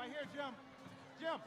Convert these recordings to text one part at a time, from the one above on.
Right here, Jim. Jim.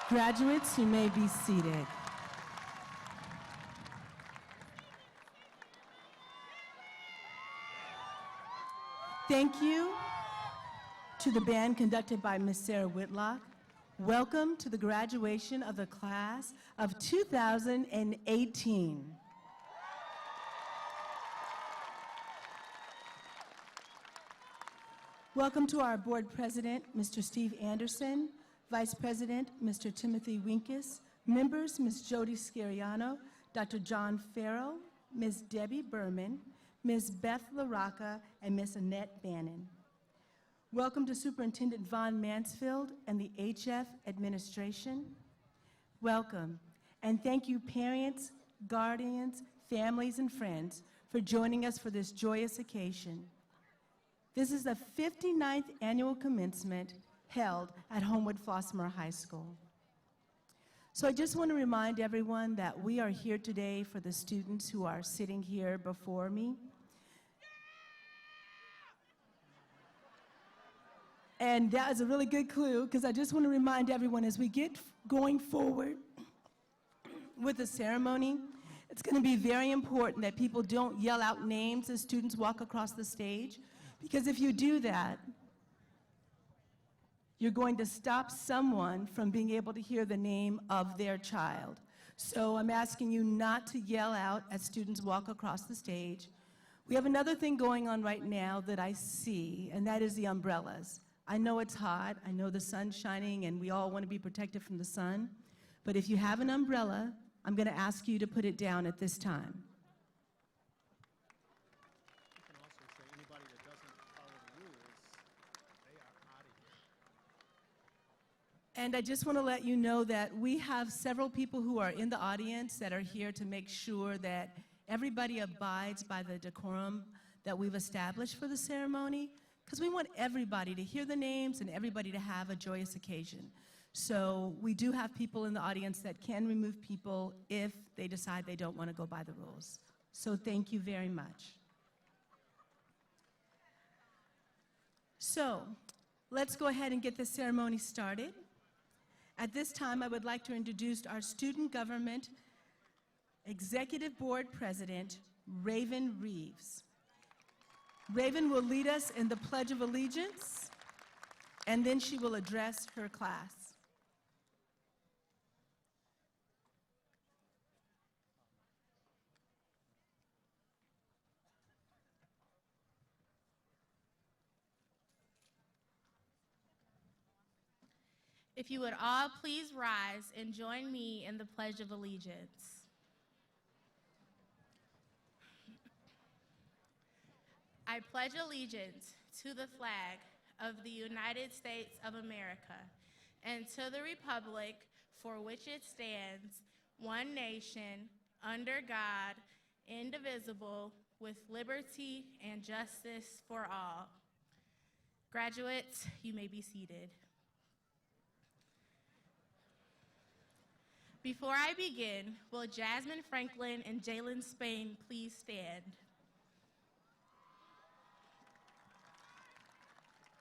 Graduates, you may be seated. Thank you to the band conducted by Ms. Sarah Whitlock. Welcome to the graduation of the class of 2018. Welcome to our board president, Mr. Steve Anderson, Vice President, Mr. Timothy Winkus, members, Ms. Jody Scariano, Dr. John Farrell, Ms. Debbie Berman, Ms. Beth LaRocca, and Ms. Annette Bannon. Welcome to Superintendent Von Mansfield and the HF administration. Welcome, and thank you parents, guardians, families, and friends for joining us for this joyous occasion. This is the 59th annual commencement held at Homewood-Flossmoor High School. So I just want to remind everyone that we are here today for the students who are sitting here before me. And that is a really good clue, because I just want to remind everyone as we get going forward with the ceremony, it's going to be very important that people don't yell out names as students walk across the stage, because if you do that, you're going to stop someone from being able to hear the name of their child. So I'm asking you not to yell out as students walk across the stage. We have another thing going on right now that I see, and that is the umbrellas. I know it's hot, I know the sun's shining, and we all want to be protected from the sun, but if you have an umbrella, I'm going to ask you to put it down at this time. And I just want to let you know that we have several people who are in the audience that are here to make sure that everybody abides by the decorum that we've established for the ceremony, because we want everybody to hear the names and everybody to have a joyous occasion. So we do have people in the audience that can remove people if they decide they don't want to go by the rules. So thank you very much. So let's go ahead and get this ceremony started. At this time, I would like to introduce our Student Government Executive Board President, Raven Reeves. Raven will lead us in the Pledge of Allegiance, and then she will address her class. If you would all please rise and join me in the Pledge of Allegiance. I pledge allegiance to the flag of the United States of America and to the republic for which it stands, one nation, under God, indivisible, with liberty and justice for all. Graduates, you may be seated. Before I begin, will Jasmine Franklin and Jalen Spain please stand?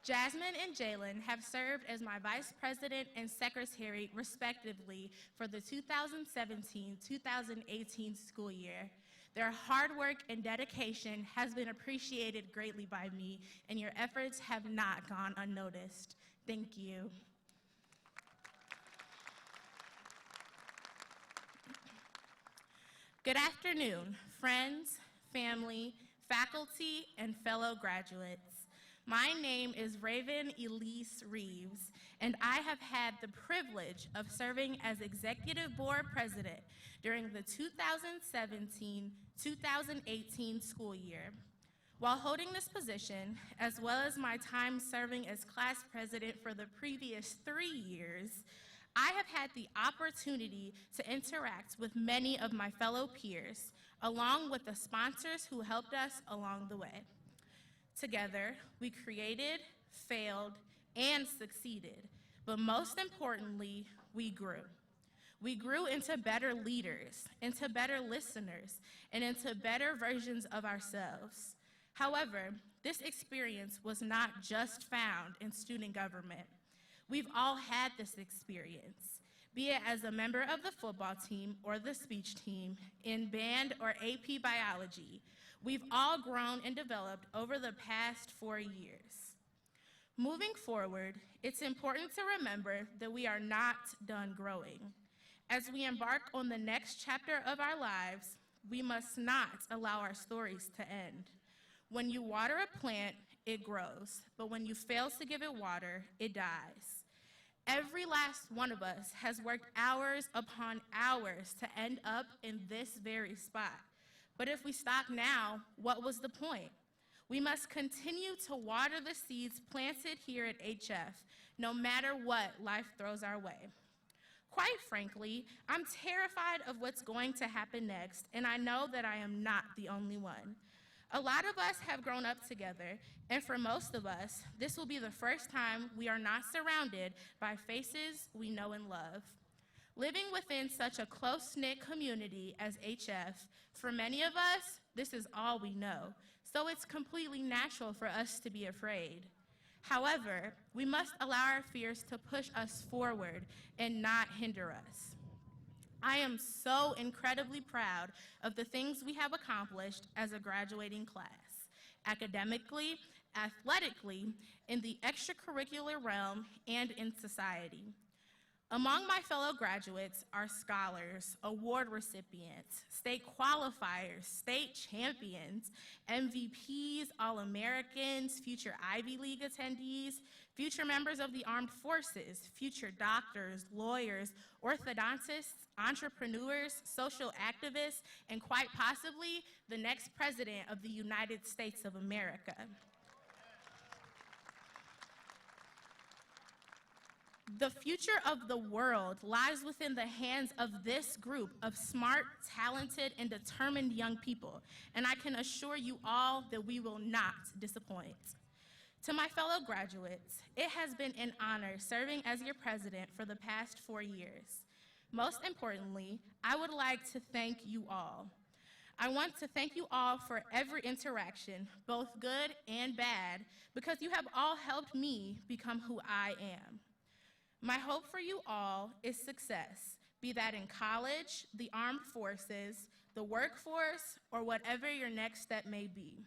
Jasmine and Jalen have served as my Vice President and Secretary, respectively, for the 2017-2018 school year. Their hard work and dedication has been appreciated greatly by me, and your efforts have not gone unnoticed. Thank you. Good afternoon, friends, family, faculty, and fellow graduates. My name is Raven Elise Reeves, and I have had the privilege of serving as Executive Board President during the 2017-2018 school year. While holding this position, as well as my time serving as class president for the previous 3 years, I have had the opportunity to interact with many of my fellow peers, along with the sponsors who helped us along the way. Together, we created, failed, and succeeded, but most importantly, we grew. We grew into better leaders, into better listeners, and into better versions of ourselves. However, this experience was not just found in student government. We've all had this experience, be it as a member of the football team or the speech team, in band or AP biology. We've all grown and developed over the past 4 years. Moving forward, it's important to remember that we are not done growing. As we embark on the next chapter of our lives, we must not allow our stories to end. When you water a plant, it grows, but when you fail to give it water, it dies. Every last one of us has worked hours upon hours to end up in this very spot. But if we stop now, what was the point? We must continue to water the seeds planted here at HF, no matter what life throws our way. Quite frankly, I'm terrified of what's going to happen next, and I know that I am not the only one. A lot of us have grown up together, and for most of us, this will be the first time we are not surrounded by faces we know and love. Living within such a close-knit community as HF, for many of us, this is all we know, so it's completely natural for us to be afraid. However, we must allow our fears to push us forward and not hinder us. I am so incredibly proud of the things we have accomplished as a graduating class, academically, athletically, in the extracurricular realm, and in society. Among my fellow graduates are scholars, award recipients, state qualifiers, state champions, MVPs, All-Americans, future Ivy League attendees, future members of the armed forces, future doctors, lawyers, orthodontists, entrepreneurs, social activists, and quite possibly the next president of the United States of America. The future of the world lies within the hands of this group of smart, talented, and determined young people, and I can assure you all that we will not disappoint. To my fellow graduates, it has been an honor serving as your president for the past 4 years. Most importantly, I would like to thank you all. I want to thank you all for every interaction, both good and bad, because you have all helped me become who I am. My hope for you all is success, be that in college, the armed forces, the workforce, or whatever your next step may be.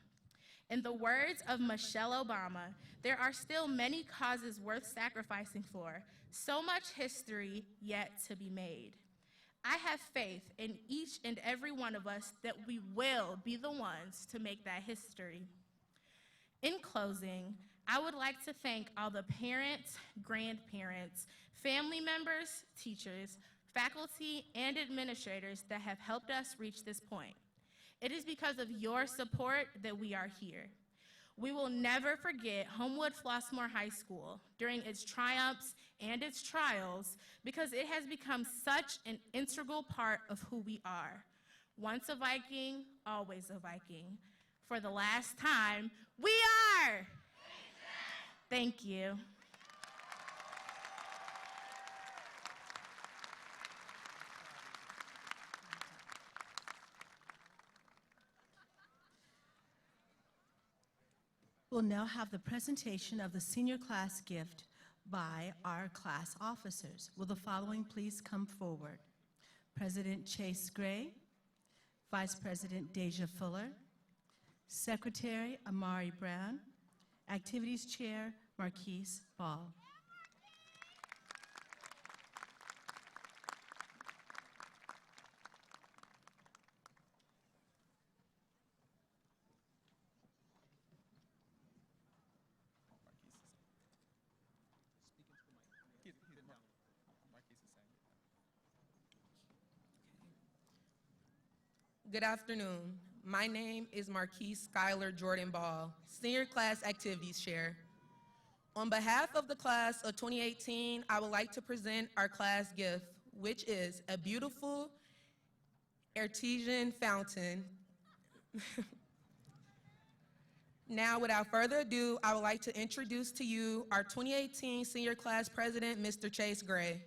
In the words of Michelle Obama, there are still many causes worth sacrificing for, so much history yet to be made. I have faith in each and every one of us that we will be the ones to make that history. In closing, I would like to thank all the parents, grandparents, family members, teachers, faculty, and administrators that have helped us reach this point. It is because of your support that we are here. We will never forget Homewood-Flossmoor High School during its triumphs and its trials because it has become such an integral part of who we are. Once a Viking, always a Viking. For the last time, we are! Thank you. We'll now have the presentation of the senior class gift by our class officers. Will the following please come forward? President Chase Gray, Vice President Deja Fuller, Secretary Amari Brown, Activities Chair Marquise Ball. Good afternoon. My name is Marquise Skylar Jordan Ball, Senior Class Activities Chair. On behalf of the class of 2018, I would like to present our class gift, which is a beautiful artesian fountain. Now, without further ado, I would like to introduce to you our 2018 Senior Class President, Mr. Chase Gray.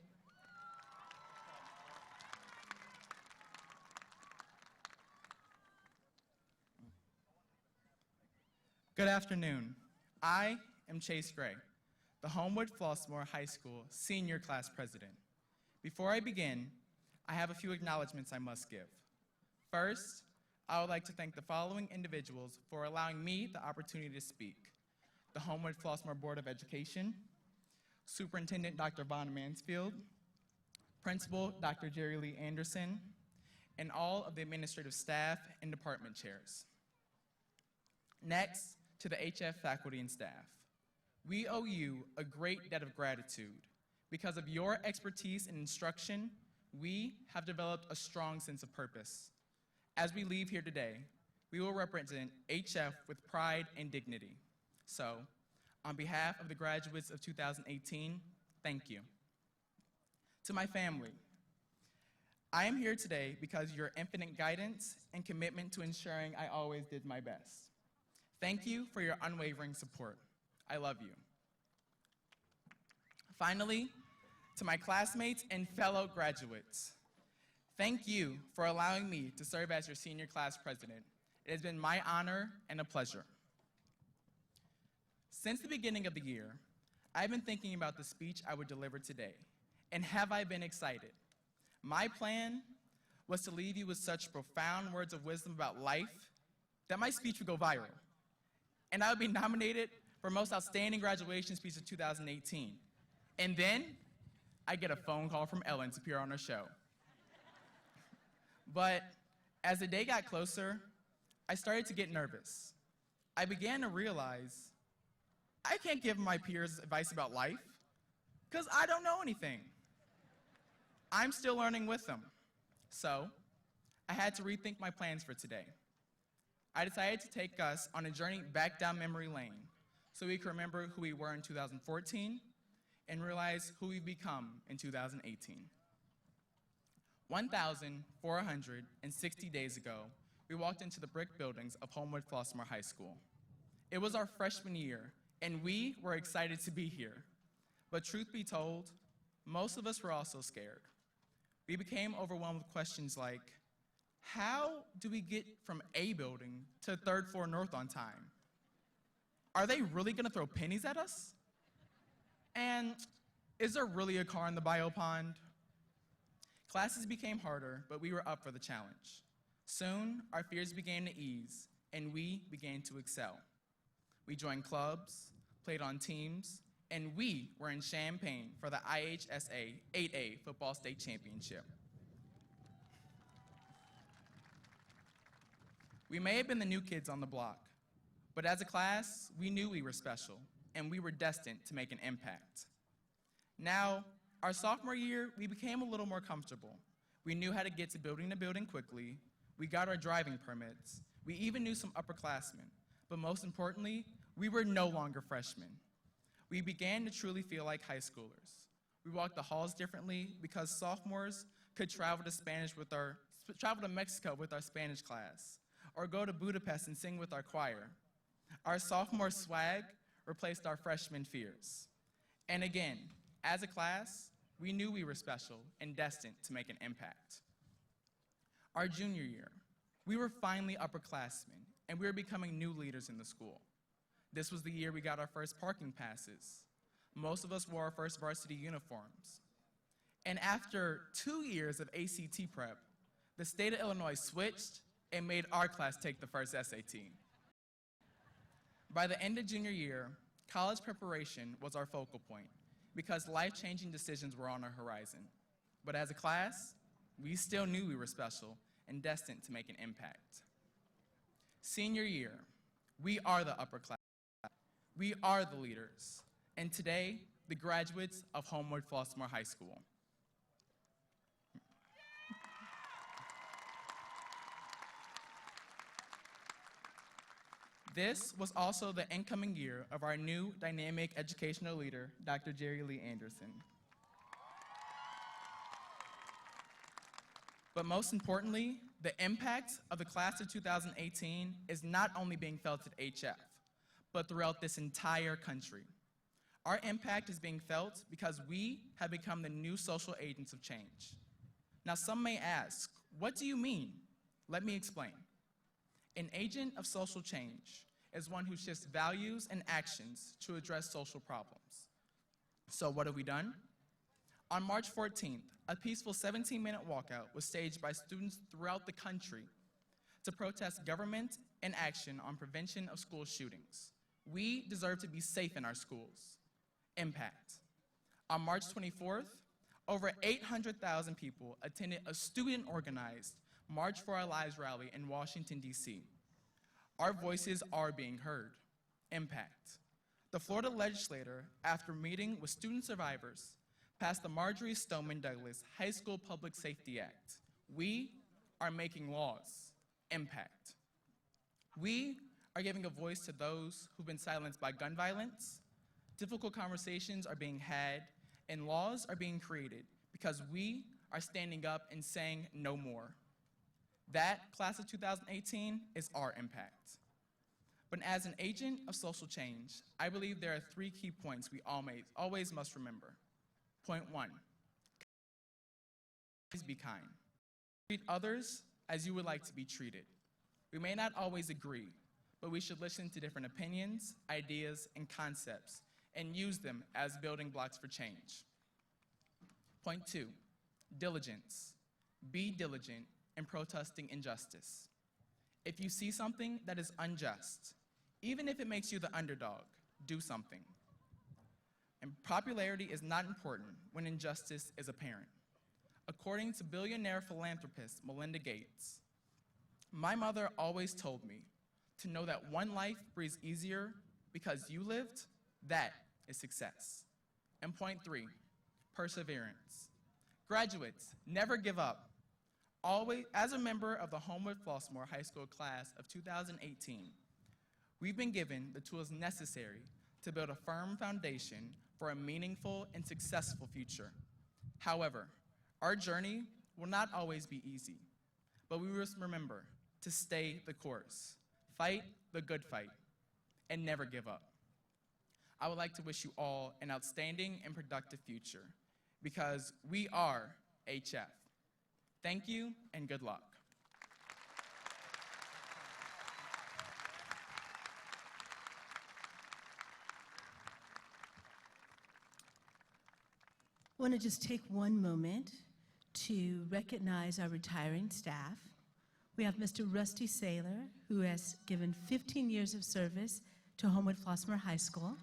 Good afternoon. I am Chase Gray, the Homewood-Flossmoor High School Senior Class President. Before I begin, I have a few acknowledgments I must give. First, I would like to thank the following individuals for allowing me the opportunity to speak: the Homewood-Flossmoor Board of Education, Superintendent Dr. Vaughn Mansfield, Principal Dr. Jerry Lee Anderson, and all of the administrative staff and department chairs. Next, to the HF faculty and staff. We owe you a great debt of gratitude. Because of your expertise and instruction, we have developed a strong sense of purpose. As we leave here today, we will represent HF with pride and dignity. So, on behalf of the graduates of 2018, thank you. To my family, I am here today because of your infinite guidance and commitment to ensuring I always did my best. Thank you for your unwavering support. I love you. Finally, to my classmates and fellow graduates, thank you for allowing me to serve as your senior class president. It has been my honor and a pleasure. Since the beginning of the year, I've been thinking about the speech I would deliver today, and have I been excited? My plan was to leave you with such profound words of wisdom about life that my speech would go viral, and I would be nominated for Most Outstanding Graduation Speech of 2018. And then I get a phone call from Ellen to appear on her show. But as the day got closer, I started to get nervous. I began to realize I can't give my peers advice about life because I don't know anything. I'm still learning with them. So I had to rethink my plans for today. I decided to take us on a journey back down memory lane so we can remember who we were in 2014 and realize who we've become in 2018. 1,460 days ago, we walked into the brick buildings of Homewood-Flossmoor High School. It was our freshman year, and we were excited to be here. But truth be told, most of us were also scared. We became overwhelmed with questions like, how do we get from A building to 3rd floor north on time? Are they really gonna throw pennies at us? And is there really a car in the bio pond? Classes became harder, but we were up for the challenge. Soon, our fears began to ease, and we began to excel. We joined clubs, played on teams, and we were in Champaign for the IHSA 8A Football State Championship. We may have been the new kids on the block, but as a class, we knew we were special, and we were destined to make an impact. Now, our sophomore year, we became a little more comfortable. We knew how to get to building quickly. We got our driving permits. We even knew some upperclassmen. But most importantly, we were no longer freshmen. We began to truly feel like high schoolers. We walked the halls differently because sophomores could travel to Mexico with our Spanish class, or go to Budapest and sing with our choir. Our sophomore swag replaced our freshman fears. And again, as a class, we knew we were special and destined to make an impact. Our junior year, we were finally upperclassmen, and we were becoming new leaders in the school. This was the year we got our first parking passes. Most of us wore our first varsity uniforms. And after 2 years of ACT prep, the state of Illinois switched and made our class take the first SAT. By the end of junior year, college preparation was our focal point because life-changing decisions were on our horizon. But as a class, we still knew we were special and destined to make an impact. Senior year, we are the upper class. We are the leaders. And today, the graduates of Homewood-Flossmoor High School. This was also the incoming year of our new dynamic educational leader, Dr. Jerry Lee Anderson. But most importantly, the impact of the class of 2018 is not only being felt at HF, but throughout this entire country. Our impact is being felt because we have become the new social agents of change. Now, some may ask, what do you mean? Let me explain. An agent of social change is one who shifts values and actions to address social problems. So what have we done? On March 14th, a peaceful 17-minute walkout was staged by students throughout the country to protest government inaction on prevention of school shootings. We deserve to be safe in our schools. Impact. On March 24th, over 800,000 people attended a student-organized March for Our Lives rally in Washington, D.C. Our voices are being heard. Impact. The Florida legislature, after meeting with student survivors, passed the Marjorie Stoneman Douglas High School Public Safety Act. We are making laws. Impact. We are giving a voice to those who've been silenced by gun violence. Difficult conversations are being had, and laws are being created because we are standing up and saying no more. That class of 2018 is our impact. But as an agent of social change, I believe there are 3 key points we always must remember. Point 1, always be kind. Treat others as you would like to be treated. We may not always agree, but we should listen to different opinions, ideas, and concepts and use them as building blocks for change. Point 2, diligence. Be diligent in protesting injustice. If you see something that is unjust, even if it makes you the underdog, do something. And popularity is not important when injustice is apparent. According to billionaire philanthropist Melinda Gates, my mother always told me to know that one life breathes easier because you lived, that is success. And point 3, perseverance. Graduates, never give up. Always, as a member of the Homewood-Flossmoor High School class of 2018, we've been given the tools necessary to build a firm foundation for a meaningful and successful future. However, our journey will not always be easy, but we must remember to stay the course, fight the good fight, and never give up. I would like to wish you all an outstanding and productive future because we are HF. Thank you and good luck. I want to just take one moment to recognize our retiring staff. We have Mr. Rusty Saylor, who has given 15 years of service to Homewood-Flossmoor High School.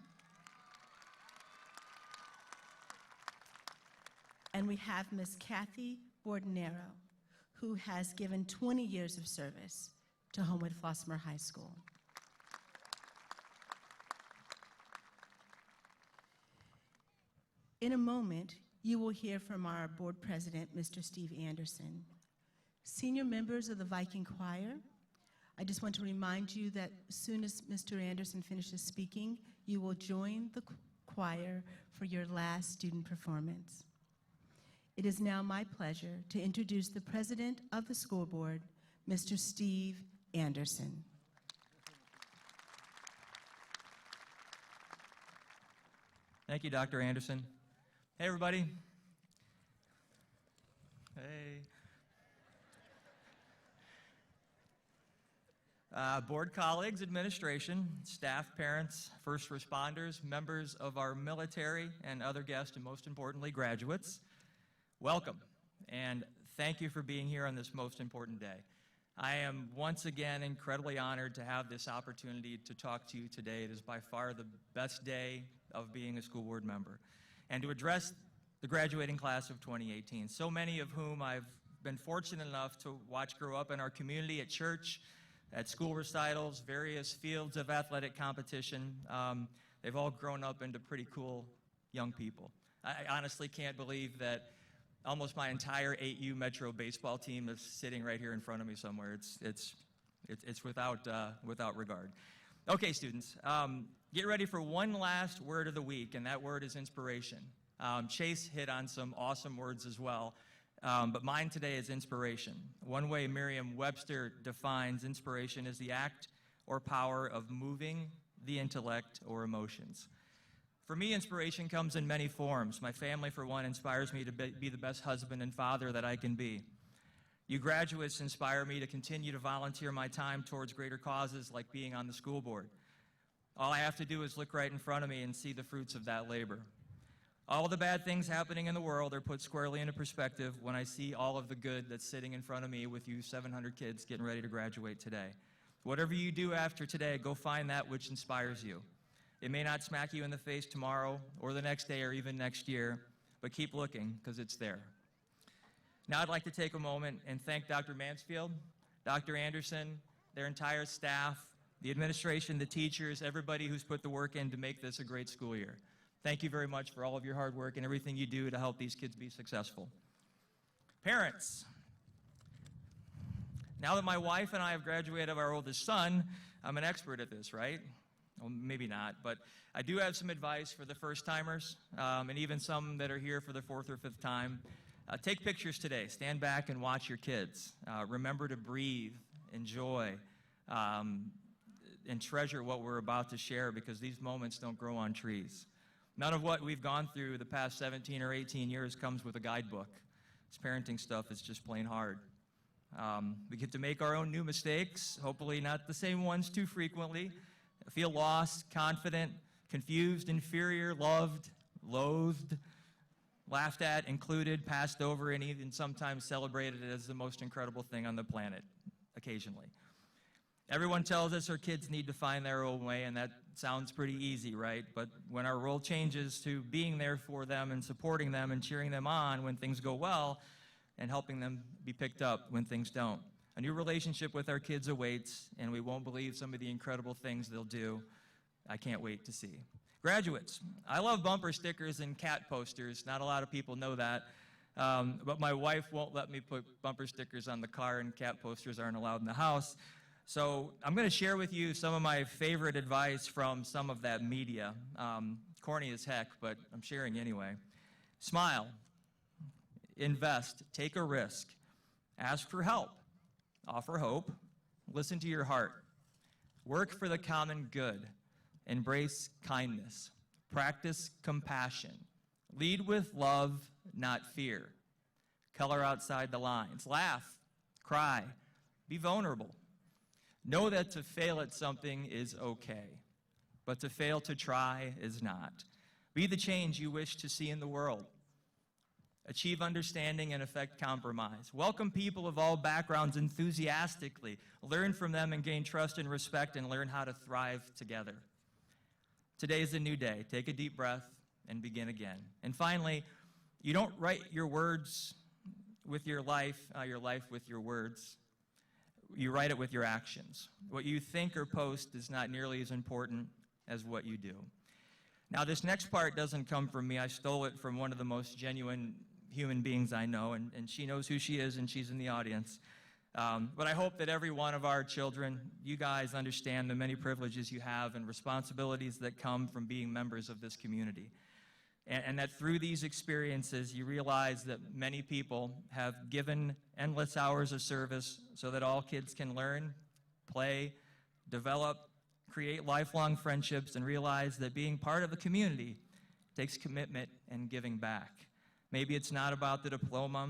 And we have Ms. Kathy Bordenero, who has given 20 years of service to Homewood-Flossmoor High School. In a moment, you will hear from our board president, Mr. Steve Anderson. Senior members of the Viking Choir, I just want to remind you that as soon as Mr. Anderson finishes speaking, you will join the choir for your last student performance. It is now my pleasure to introduce the president of the school board, Mr. Steve Anderson. Thank you, Dr. Anderson. Hey, everybody. Hey. Board colleagues, administration, staff, parents, first responders, members of our military and other guests, and most importantly, graduates, welcome, and thank you for being here on this most important day. I am once again incredibly honored to have this opportunity to talk to you today. It is by far the best day of being a school board member, and to address the graduating class of 2018, so many of whom I've been fortunate enough to watch grow up in our community, at church, at school recitals, various fields of athletic competition. They've all grown up into pretty cool young people. I honestly can't believe that almost my entire 8U Metro baseball team is sitting right here in front of me somewhere. It's without regard. Okay, students, get ready for one last word of the week, and that word is inspiration. Chase hit on some awesome words as well, but mine today is inspiration. One way Merriam-Webster defines inspiration is the act or power of moving the intellect or emotions. For me, inspiration comes in many forms. My family, for one, inspires me to be the best husband and father that I can be. You graduates inspire me to continue to volunteer my time towards greater causes like being on the school board. All I have to do is look right in front of me and see the fruits of that labor. All the bad things happening in the world are put squarely into perspective when I see all of the good that's sitting in front of me with you 700 kids getting ready to graduate today. Whatever you do after today, go find that which inspires you. It may not smack you in the face tomorrow or the next day or even next year, but keep looking because it's there. Now I'd like to take a moment and thank Dr. Mansfield, Dr. Anderson, their entire staff, the administration, the teachers, everybody who's put the work in to make this a great school year. Thank you very much for all of your hard work and everything you do to help these kids be successful. Parents, now that my wife and I have graduated our oldest son, I'm an expert at this, right? Well, maybe not, but I do have some advice for the first-timers and even some that are here for the fourth or fifth time. Take pictures today. Stand back and watch your kids. Remember to breathe, enjoy, and treasure what we're about to share because these moments don't grow on trees. None of what we've gone through the past 17 or 18 years comes with a guidebook. This parenting stuff is just plain hard. We get to make our own new mistakes, hopefully not the same ones too frequently. Feel lost, confident, confused, inferior, loved, loathed, laughed at, included, passed over, and even sometimes celebrated as the most incredible thing on the planet, occasionally. Everyone tells us our kids need to find their own way, and that sounds pretty easy, right? But when our role changes to being there for them and supporting them and cheering them on when things go well and helping them be picked up when things don't, a new relationship with our kids awaits, and we won't believe some of the incredible things they'll do. I can't wait to see. Graduates, I love bumper stickers and cat posters. Not a lot of people know that, but my wife won't let me put bumper stickers on the car, and cat posters aren't allowed in the house. So I'm going to share with you some of my favorite advice from some of that media. Corny as heck, but I'm sharing anyway. Smile, invest, take a risk, ask for help, offer hope, listen to your heart, work for the common good, embrace kindness, practice compassion, lead with love, not fear, color outside the lines, laugh, cry, be vulnerable. Know that to fail at something is okay, but to fail to try is not. Be the change you wish to see in the world. Achieve understanding and affect compromise. Welcome people of all backgrounds enthusiastically. Learn from them and gain trust and respect and learn how to thrive together. Today is a new day. Take a deep breath and begin again. And finally, you don't write your words with your life with your words. You write it with your actions. What you think or post is not nearly as important as what you do. Now, this next part doesn't come from me. I stole it from one of the most genuine human beings I know, and she knows who she is, and she's in the audience. But I hope that every one of our children, you guys understand the many privileges you have and responsibilities that come from being members of this community. And that through these experiences, you realize that many people have given endless hours of service so that all kids can learn, play, develop, create lifelong friendships, and realize that being part of a community takes commitment and giving back. Maybe it's not about the diploma,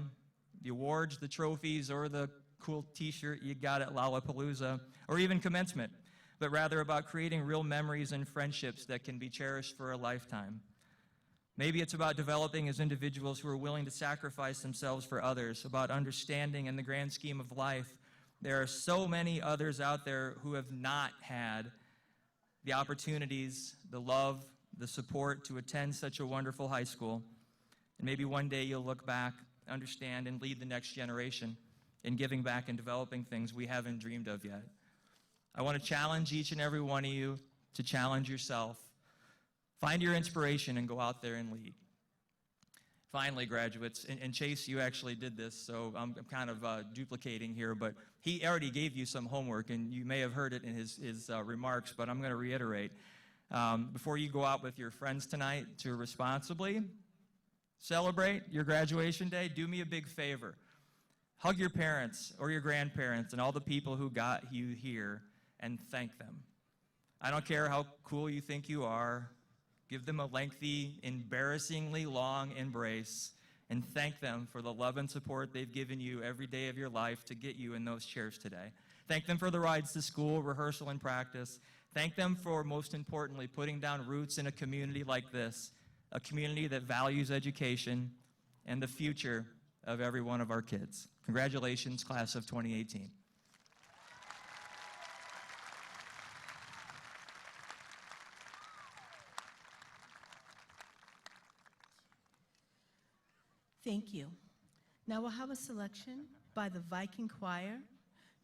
the awards, the trophies, or the cool t-shirt you got at Lollapalooza, or even commencement, but rather about creating real memories and friendships that can be cherished for a lifetime. Maybe it's about developing as individuals who are willing to sacrifice themselves for others, about understanding in the grand scheme of life. There are so many others out there who have not had the opportunities, the love, the support to attend such a wonderful high school. And maybe one day you'll look back, understand, and lead the next generation in giving back and developing things we haven't dreamed of yet. I want to challenge each and every one of you to challenge yourself. Find your inspiration and go out there and lead. Finally, graduates, and Chase, you actually did this, so I'm kind of duplicating here, but he already gave you some homework, and you may have heard it in his remarks, but I'm going to reiterate. Before you go out with your friends tonight to responsibly celebrate your graduation day, do me a big favor. Hug your parents or your grandparents and all the people who got you here and thank them. I don't care how cool you think you are. Give them a lengthy, embarrassingly long embrace and thank them for the love and support they've given you every day of your life to get you in those chairs today. Thank them for the rides to school, rehearsal, and practice. Thank them for, most importantly, putting down roots in a community like this, a community that values education and the future of every one of our kids. Congratulations, class of 2018. Thank you. Now we'll have a selection by the Viking Choir,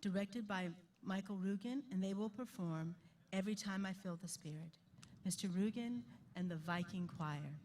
directed by Michael Rugen, and they will perform Every Time I Feel the Spirit. Mr. Rugen and the Viking Choir.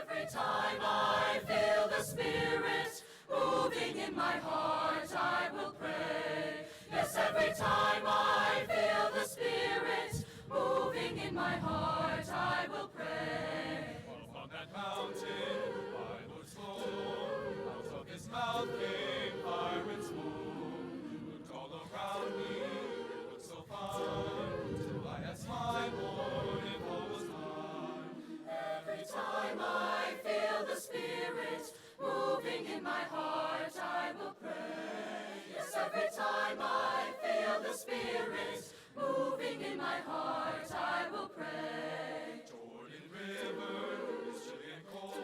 Every time I feel the Spirit moving in my heart, I will pray. Yes, every time I feel the Spirit moving in my heart, I will pray. On that mountain, my Lord spoke, out of his mouth came fire and smoke. Looked all around me, it looked so fine, till I asked my Lord if all was mine. Every time I feel the Spirit moving in my heart, I will pray. Yes, every time I feel the Spirit moving in my heart, I will pray. Jordan River is chilly and cold,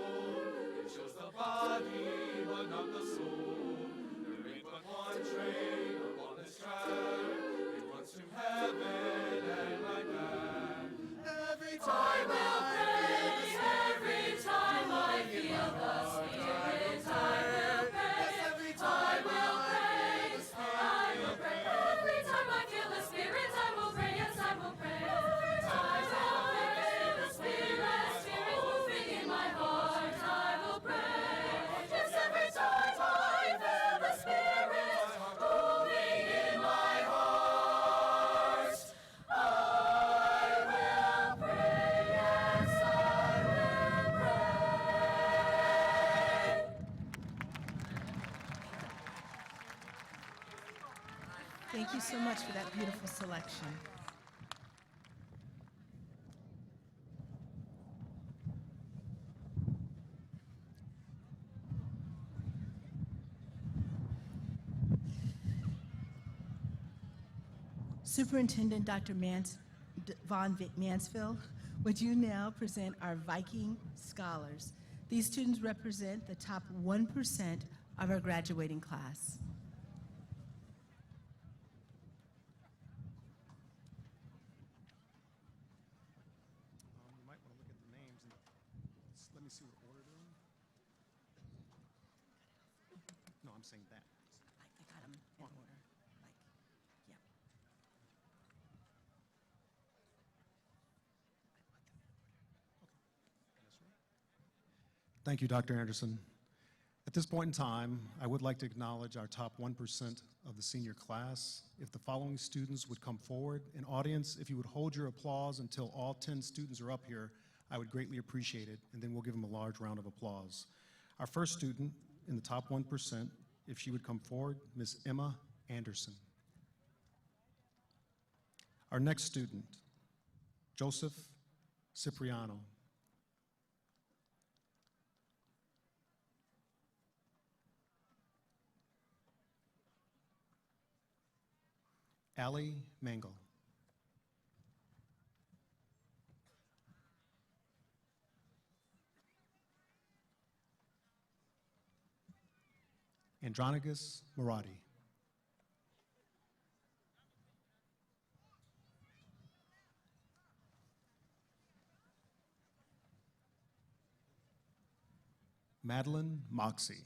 it chills the body but not the soul. There ain't but one train upon this track, it runs to heaven and right back. Every time I will pray, every time I feel the Spirit, I will pray. I will praise, I will pray. Every time I feel the Spirit, I will pray. Yes, I will pray. Every time I feel the Spirit moving in my heart, I will pray. Yes, every time I feel the Spirit moving in my heart, I will pray. Yes, I will pray. Thank you so much for that beautiful selection. Superintendent Dr. Von Mansfield, would you now present our Viking Scholars? These students represent the top 1% of our graduating class. You might want to look at the names and let me see what order they're in. No, I'm saying that. I got them in order. Yep. Thank you, Dr. Anderson. At this point in time, I would like to acknowledge our top 1% of the senior class. If the following students would come forward, an audience, if you would hold your applause until all 10 students are up here, I would greatly appreciate it, and then we'll give them a large round of applause. Our first student in the top 1%, if she would come forward, Ms. Emma Anderson. Our next student, Joseph Cipriano. Allie Mangle. Andronicus Murati. Madeline Moxie.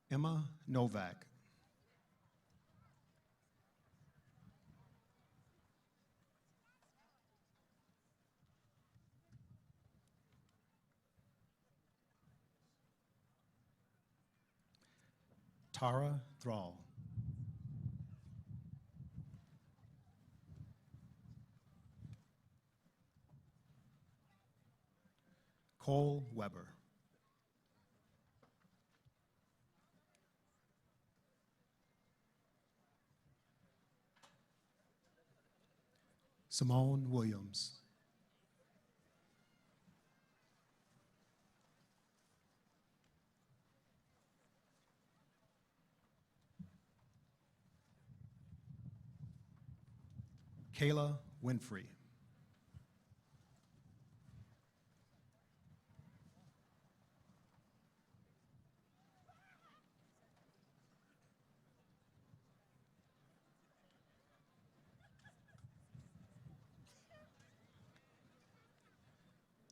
Emma Novak. Tara Thrall. Cole Weber. Simone Williams. Kayla Winfrey.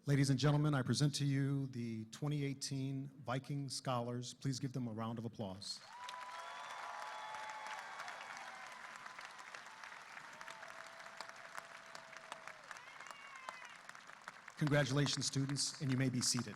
Ladies and gentlemen, I present to you the 2018 Viking Scholars. Please give them a round of applause. Congratulations, students, and you may be seated.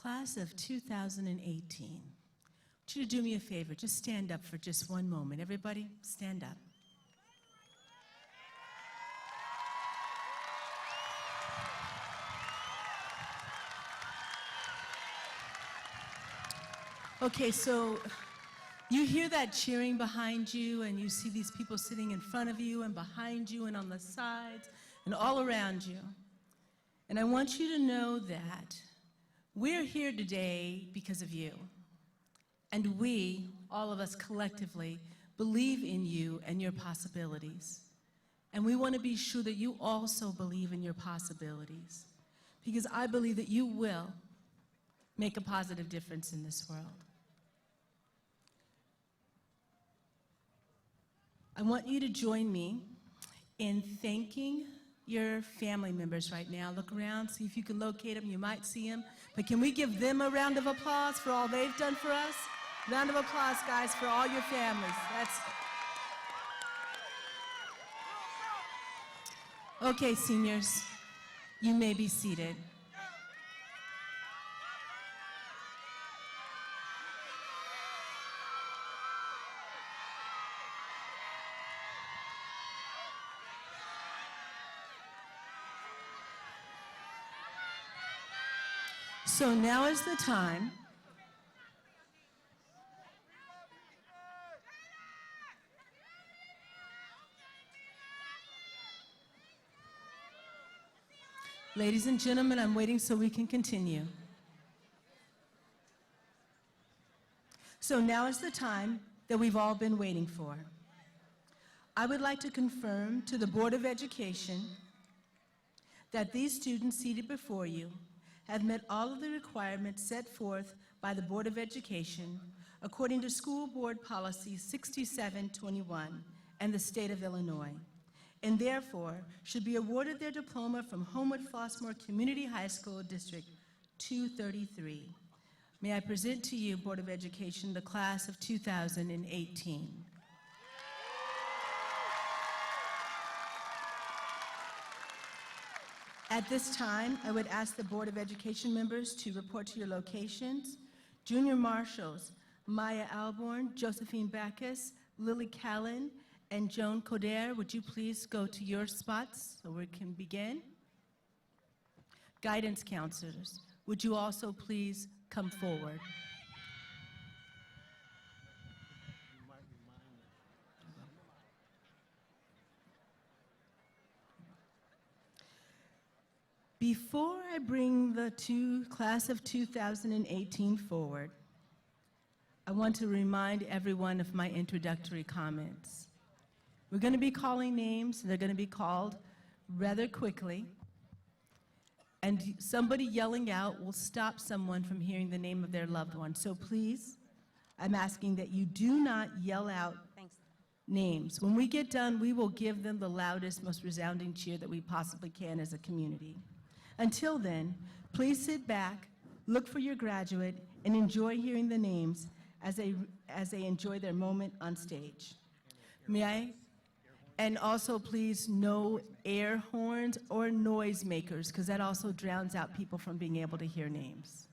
Class of 2018, I want you to do me a favor. Just stand up for just one moment. Everybody, stand up. Okay, so you hear that cheering behind you, and you see these people sitting in front of you and behind you and on the sides and all around you. And I want you to know that we're here today because of you. And we, all of us collectively, believe in you and your possibilities. And we want to be sure that you also believe in your possibilities, because I believe that you will make a positive difference in this world. I want you to join me in thanking your family members right now. Look around, see if you can locate them. You might see them. But can we give them a round of applause for all they've done for us? Round of applause, guys, for all your families. Okay, seniors, you may be seated. So now is the time Ladies and gentlemen, I'm waiting so we can continue. So now is the time that we've all been waiting for. I would like to confirm to the Board of Education that these students seated before you have met all of the requirements set forth by the Board of Education according to School Board Policy 6721 and the State of Illinois, and therefore should be awarded their diploma from Homewood-Flossmoor Community High School District 233. May I present to you, Board of Education, the class of 2018. At this time, I would ask the Board of Education members to report to your locations. Junior marshals, Maya Alborn, Josephine Backus, Lily Callan, and Joan Coder. Would you please go to your spots so we can begin? Guidance counselors, would you also please come forward? Before I bring the class of 2018 forward, I want to remind everyone of my introductory comments. We're going to be calling names, and they're going to be called rather quickly, and somebody yelling out will stop someone from hearing the name of their loved one. So please, I'm asking that you do not yell out names. When we get done, we will give them the loudest, most resounding cheer that we possibly can as a community. Until then, please sit back, look for your graduate, and enjoy hearing the names as they enjoy their moment on stage. May I? And also, please, no air horns or noise makers, because that also drowns out people from being able to hear names.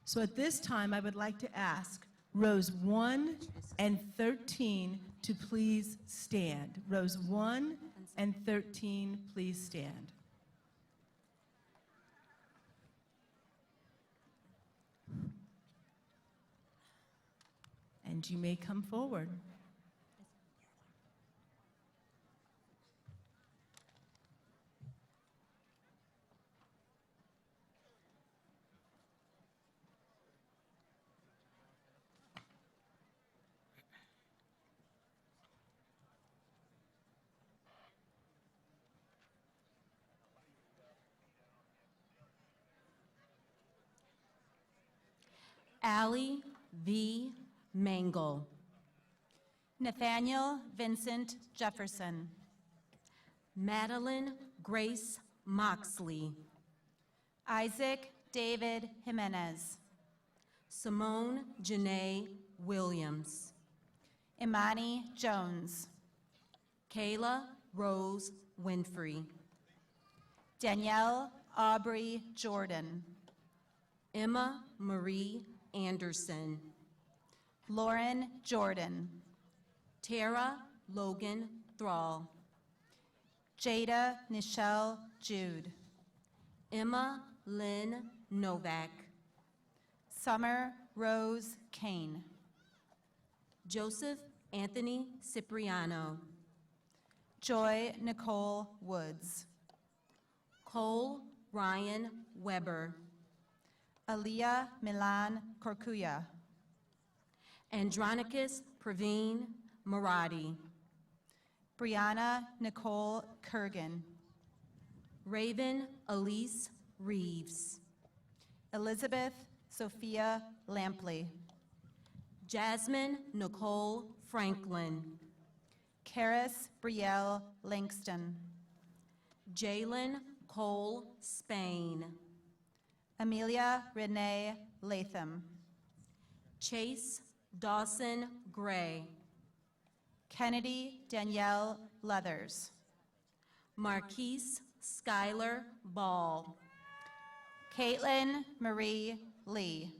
So at this time, I would like to ask rows 1 and 13 to please stand. Rows 1 and 13, please stand. And you may come forward. Allie V. Mangle. Nathaniel Vincent Jefferson. Madeline Grace Moxley. Isaac David Jimenez. Simone Janae Williams. Imani Jones. Kayla Rose Winfrey. Danielle Aubrey Jordan. Emma Marie Anderson. Lauren Jordan. Tara Logan Thrall. Jada Nichelle Jude. Emma Lynn Novak. Summer Rose Kane. Joseph Anthony Cipriano. Joy Nicole Woods. Cole Ryan Weber. Aaliyah Milan Korkuya. Andronicus Praveen Maradi. Brianna Nicole Kurgan. Raven Elise Reeves. Elizabeth Sophia Lampley. Jasmine Nicole Franklin. Karis Brielle Langston. Jalen Cole Spain. Amelia Renee Latham. Chase Dawson Gray. Kennedy Danielle Leathers. Marquise Skylar Ball. Caitlin Marie Lee.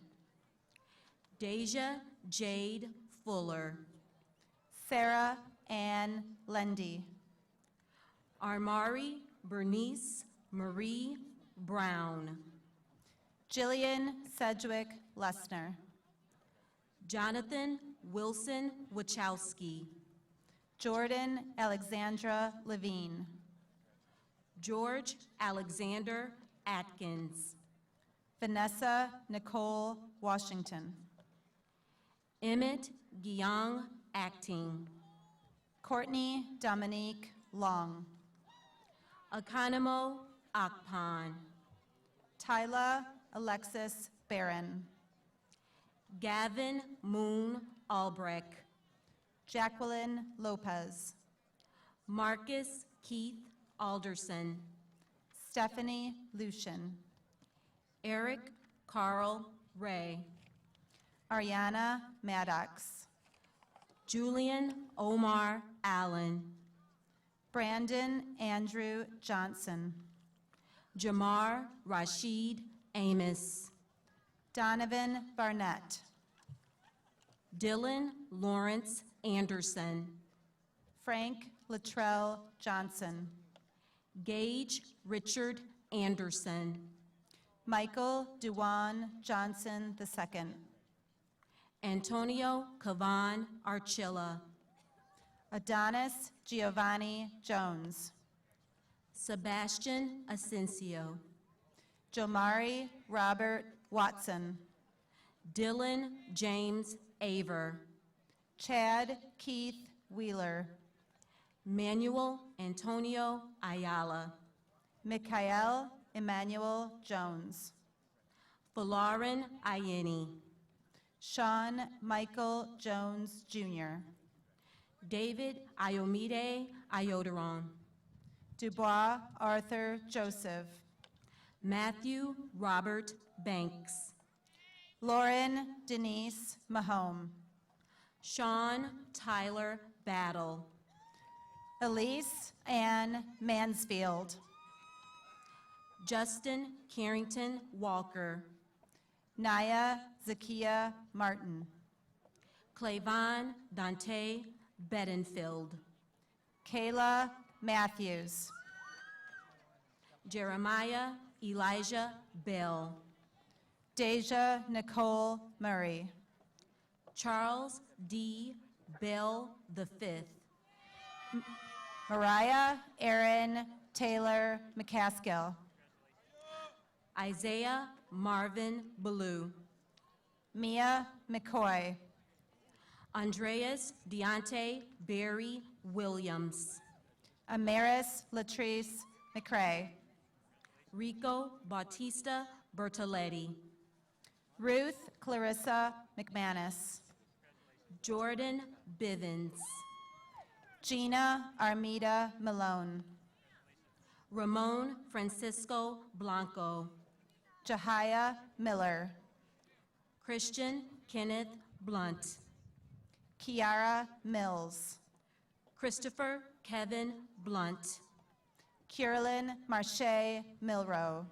Deja Jade Fuller. Sarah Ann Lendy. Armari Bernice Marie Brown. Jillian Sedgwick Lessner. Jonathan Wilson Wachowski. Jordan Alexandra Levine. George Alexander Atkins. Vanessa Nicole Washington. Emmett Gyong Acting. Courtney Dominique Long. Akanimo Akpan. Tyla Alexis Barron. Gavin Moon Albrecht. Jacqueline Lopez. Marcus Keith Alderson. Stephanie Lucian. Eric Carl Ray. Ariana Maddox. Julian Omar Allen. Brandon Andrew Johnson. Jamar Rashid Amos. Donovan Barnett. Dylan Lawrence Anderson. Frank Latrell Johnson. Gage Richard Anderson. Michael Dewan Johnson II. Antonio Cavan Archilla. Adonis Giovanni Jones. Sebastian Asensio. Jomari Robert Watson. Dylan James Aver. Chad Keith Wheeler. Manuel Antonio Ayala. Mikhael Emmanuel Jones. Falarin Ayeni. Sean Michael Jones Jr. David Iomide Iodoron. Dubois Arthur Joseph. Matthew Robert Banks. Lauren Denise Mahome. Sean Tyler Battle. Elise Ann Mansfield. Justin Carrington Walker. Naya Zakia Martin. Clavon Dante Beddenfield. Kayla Matthews. Jeremiah Elijah Bell. Deja Nicole Murray. Charles D. Bell V. Mariah Erin Taylor McCaskill. Isaiah Marvin Ballou. Mia McCoy. Andreas Deontay Barry Williams. Amaris Latrice McCrae. Rico Bautista Bertoletti. Ruth Clarissa McManus. Jordan Bivens. Gina Armida Malone. Ramon Francisco Blanco. Jahia Miller. Christian Kenneth Blunt. Kiara Mills. Christopher Kevin Blunt. Carolyn Marche Milrow.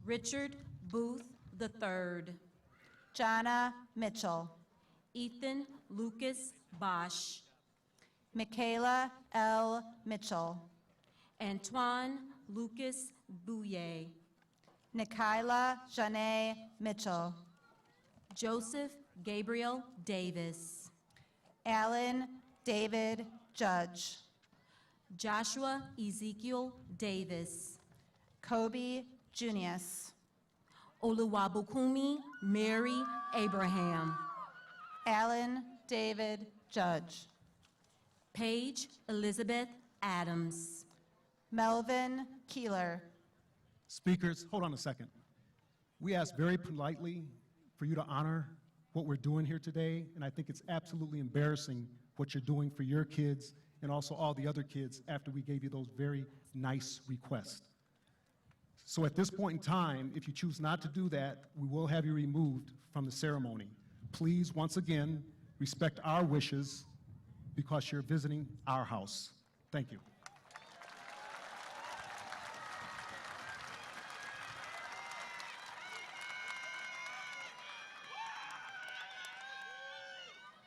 Richard Booth III. Jana Mitchell. Ethan Lucas Bosch. Michaela L. Mitchell. Antoine Lucas Bouye. Nikayla Janae Mitchell. Joseph Gabriel Davis. Alan David Judge. Joshua Ezekiel Davis. Kobe Junius. Oluwabukumi Mary Abraham. Alan David Judge. Paige Elizabeth Adams. Melvin Keeler. Speakers, hold on a second. We ask very politely for you to honor what we're doing here today, and I think it's absolutely embarrassing what you're doing for your kids and also all the other kids after we gave you those very nice requests. So at this point in time, if you choose not to do that, we will have you removed from the ceremony. Please, once again, respect our wishes because you're visiting our house. Thank you.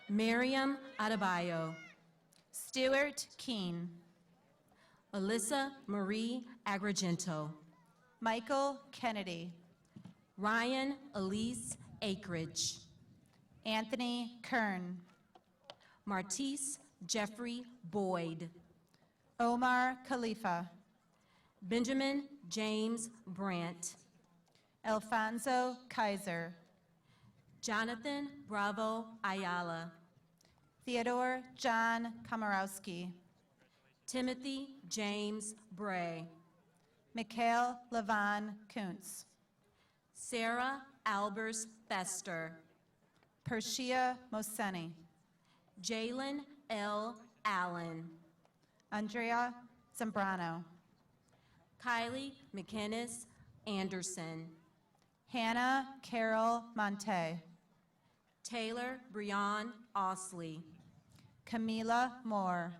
Miriam Adebayo. Stuart Keene. Alyssa Marie Agrigento. Michael Kennedy. Ryan Elise Akridge. Anthony Kern. Martise Jeffrey Boyd. Omar Khalifa. Benjamin James Brandt. Alfonso Kaiser. Jonathan Bravo Ayala. Theodore John Komorowski. Timothy James Bray. Mikhail Levon Kuntz. Sarah Albers Fester. Persia Moseni. Jalen L. Allen. Andrea Zambrano. Kylie McInnes Anderson. Hannah Carol Monte. Taylor Breon Osley. Camila Moore.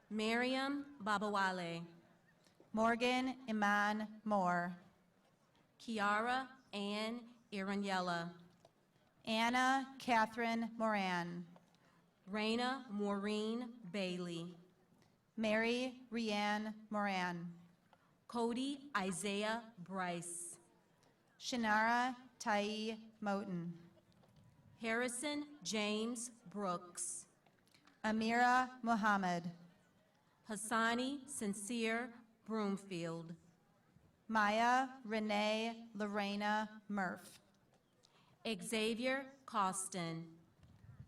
Miriam Babawale. Morgan Iman Moore. Kiara Ann Iraniella. Anna Catherine Moran. Raina Maureen Bailey. Mary Rianne Moran. Cody Isaiah Bryce. Shanara Tai Moten. Harrison James Brooks. Amira Muhammad. Hassani Sincere Broomfield. Maya Renee Lorena Murph. Xavier Costin.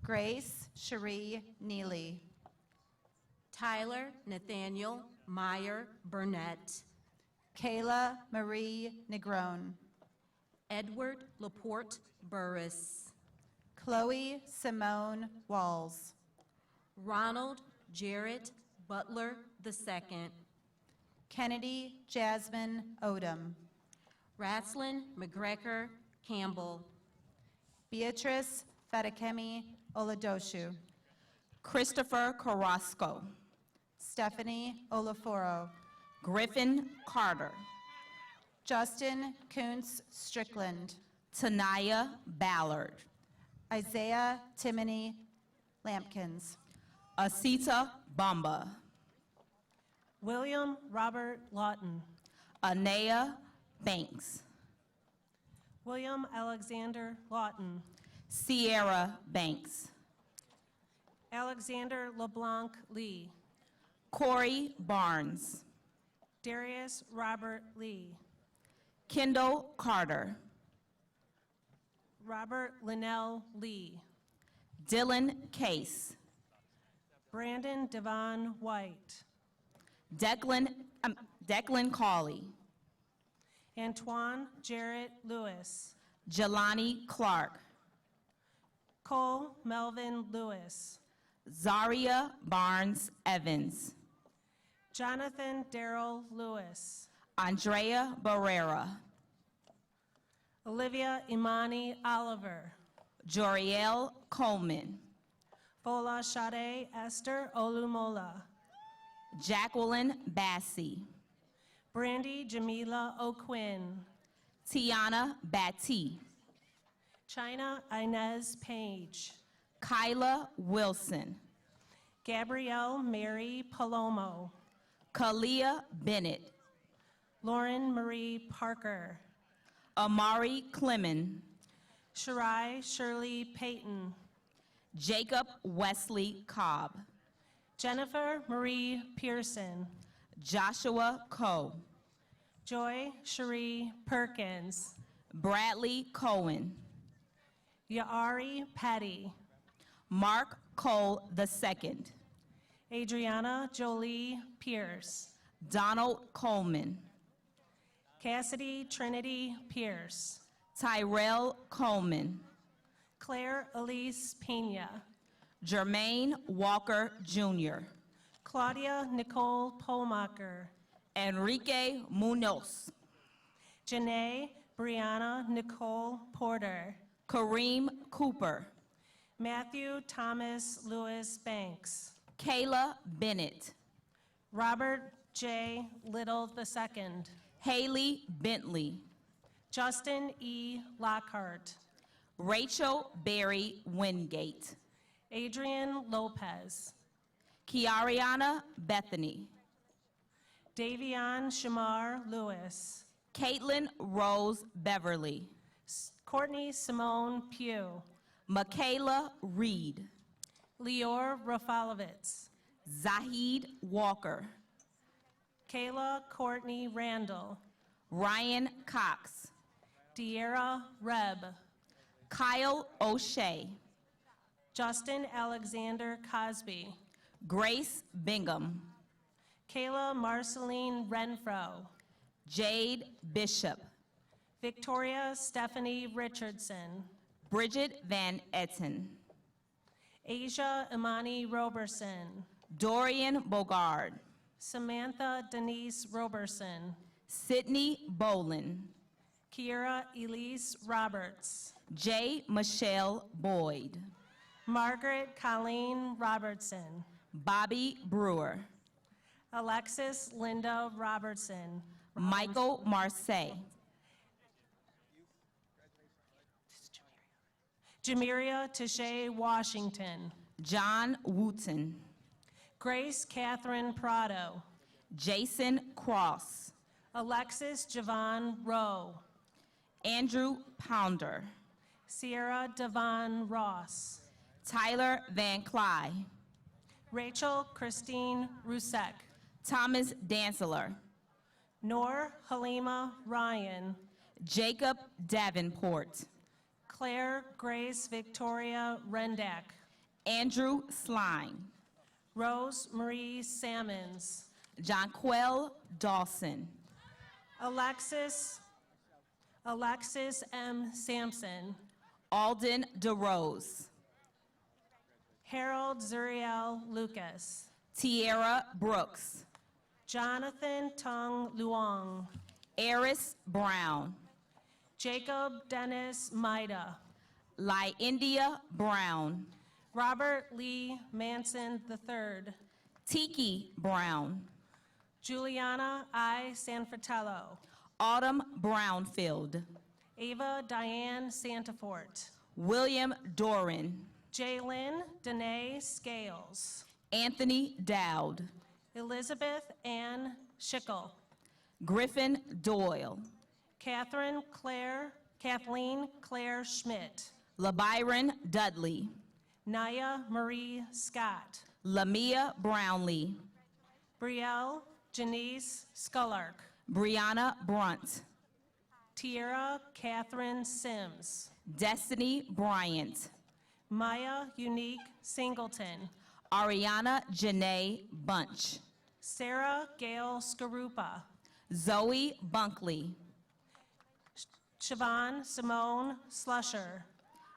Grace Cherie Neely. Tyler Nathaniel Meyer Burnett. Kayla Marie Negron. Edward Laporte Burris. Chloe Simone Walls. Ronald Jarrett Butler II. Kennedy Jasmine Odom. Raslin McGregor Campbell. Beatrice Fatakemi Oladoshu. Christopher Carrasco. Stephanie Olaforo. Griffin Carter. Justin Kuntz Strickland. Tanaya Ballard. Isaiah Timony Lampkins. Asita Bamba. William Robert Lawton. Anea Banks. William Alexander Lawton. Sierra Banks. Alexander LeBlanc Lee. Corey Barnes. Darius Robert Lee. Kendall Carter. Robert Linnell Lee. Dylan Case. Brandon Devon White. Declan Cawley. Antoine Jarrett Lewis. Jelani Clark. Cole Melvin Lewis. Zaria Barnes Evans. Jonathan Darrell Lewis. Andrea Barrera. Olivia Imani Oliver. Joriel Coleman. Fola Shade Esther Olumola. Jacqueline Bassey. Brandy Jamila O'Quinn. Tiana Batty. China Inez Page. Kyla Wilson. Gabrielle Mary Palomo. Kalia Bennett. Lauren Marie Parker. Amari Clemon. Shirai Shirley Payton. Jacob Wesley Cobb. Jennifer Marie Pearson. Joshua Coe. Joy Cherie Perkins. Bradley Cohen. Yaari Petty. Mark Cole II. Adriana Jolie Pierce. Donald Coleman. Cassidy Trinity Pierce. Tyrell Coleman. Claire Elise Pena. Jermaine Walker Jr. Claudia Nicole Polmacher. Enrique Munoz. Janae Brianna Nicole Porter. Kareem Cooper. Matthew Thomas Lewis Banks. Kayla Bennett. Robert J. Little II. Haley Bentley. Justin E. Lockhart. Rachel Berry Wingate. Adrian Lopez. Kiariana Bethany. Davion Shamar Lewis. Caitlin Rose Beverly. Courtney Simone Pugh. Michaela Reed. Lior Rafalovitz. Zahid Walker. Kayla Courtney Randall. Ryan Cox. De'Ara Reb. Kyle O'Shea. Justin Alexander Cosby. Grace Bingham. Kayla Marceline Renfro. Jade Bishop. Victoria Stephanie Richardson. Bridget Van Etten. Asia Imani Roberson. Dorian Bogard. Samantha Denise Roberson. Sydney Bolin. Kiera Elise Roberts. J. Michelle Boyd. Margaret Colleen Robertson. Bobby Brewer. Alexis Linda Robertson. Michael Marseille. Jamiria Tashay Washington. John Wooten. Grace Catherine Prado. Jason Cross. Alexis Javon Rowe. Andrew Pounder. Sierra Devon Ross. Tyler Van Cly. Rachel Christine Rusek. Thomas Danceler. Noor Halima Ryan. Jacob Davenport. Claire Grace Victoria Rendak. Andrew Sline. Rose Marie Sammons. Jonquel Dawson. Alexis M. Sampson. Alden DeRose. Harold Zuriel Lucas. Tierra Brooks. Jonathan Tung Luong. Eris Brown. Jacob Dennis Maida. Lai India Brown. Robert Lee Manson III. Tiki Brown. Juliana I. Sanfratello. Autumn Brownfield. Ava Diane Santafort. William Doran. Jaylyn Danae Scales. Anthony Dowd. Elizabeth Ann Schickel. Griffin Doyle. Kathleen Claire Schmidt. LaByron Dudley. Naya Marie Scott. Lamia Brownlee. Brielle Janice Skullark. Brianna Brunt. Tierra Catherine Sims. Destiny Bryant. Maya Unique Singleton. Ariana Janae Bunch. Sarah Gail Skarupa. Zoe Bunkley. Siobhan Simone Slusher.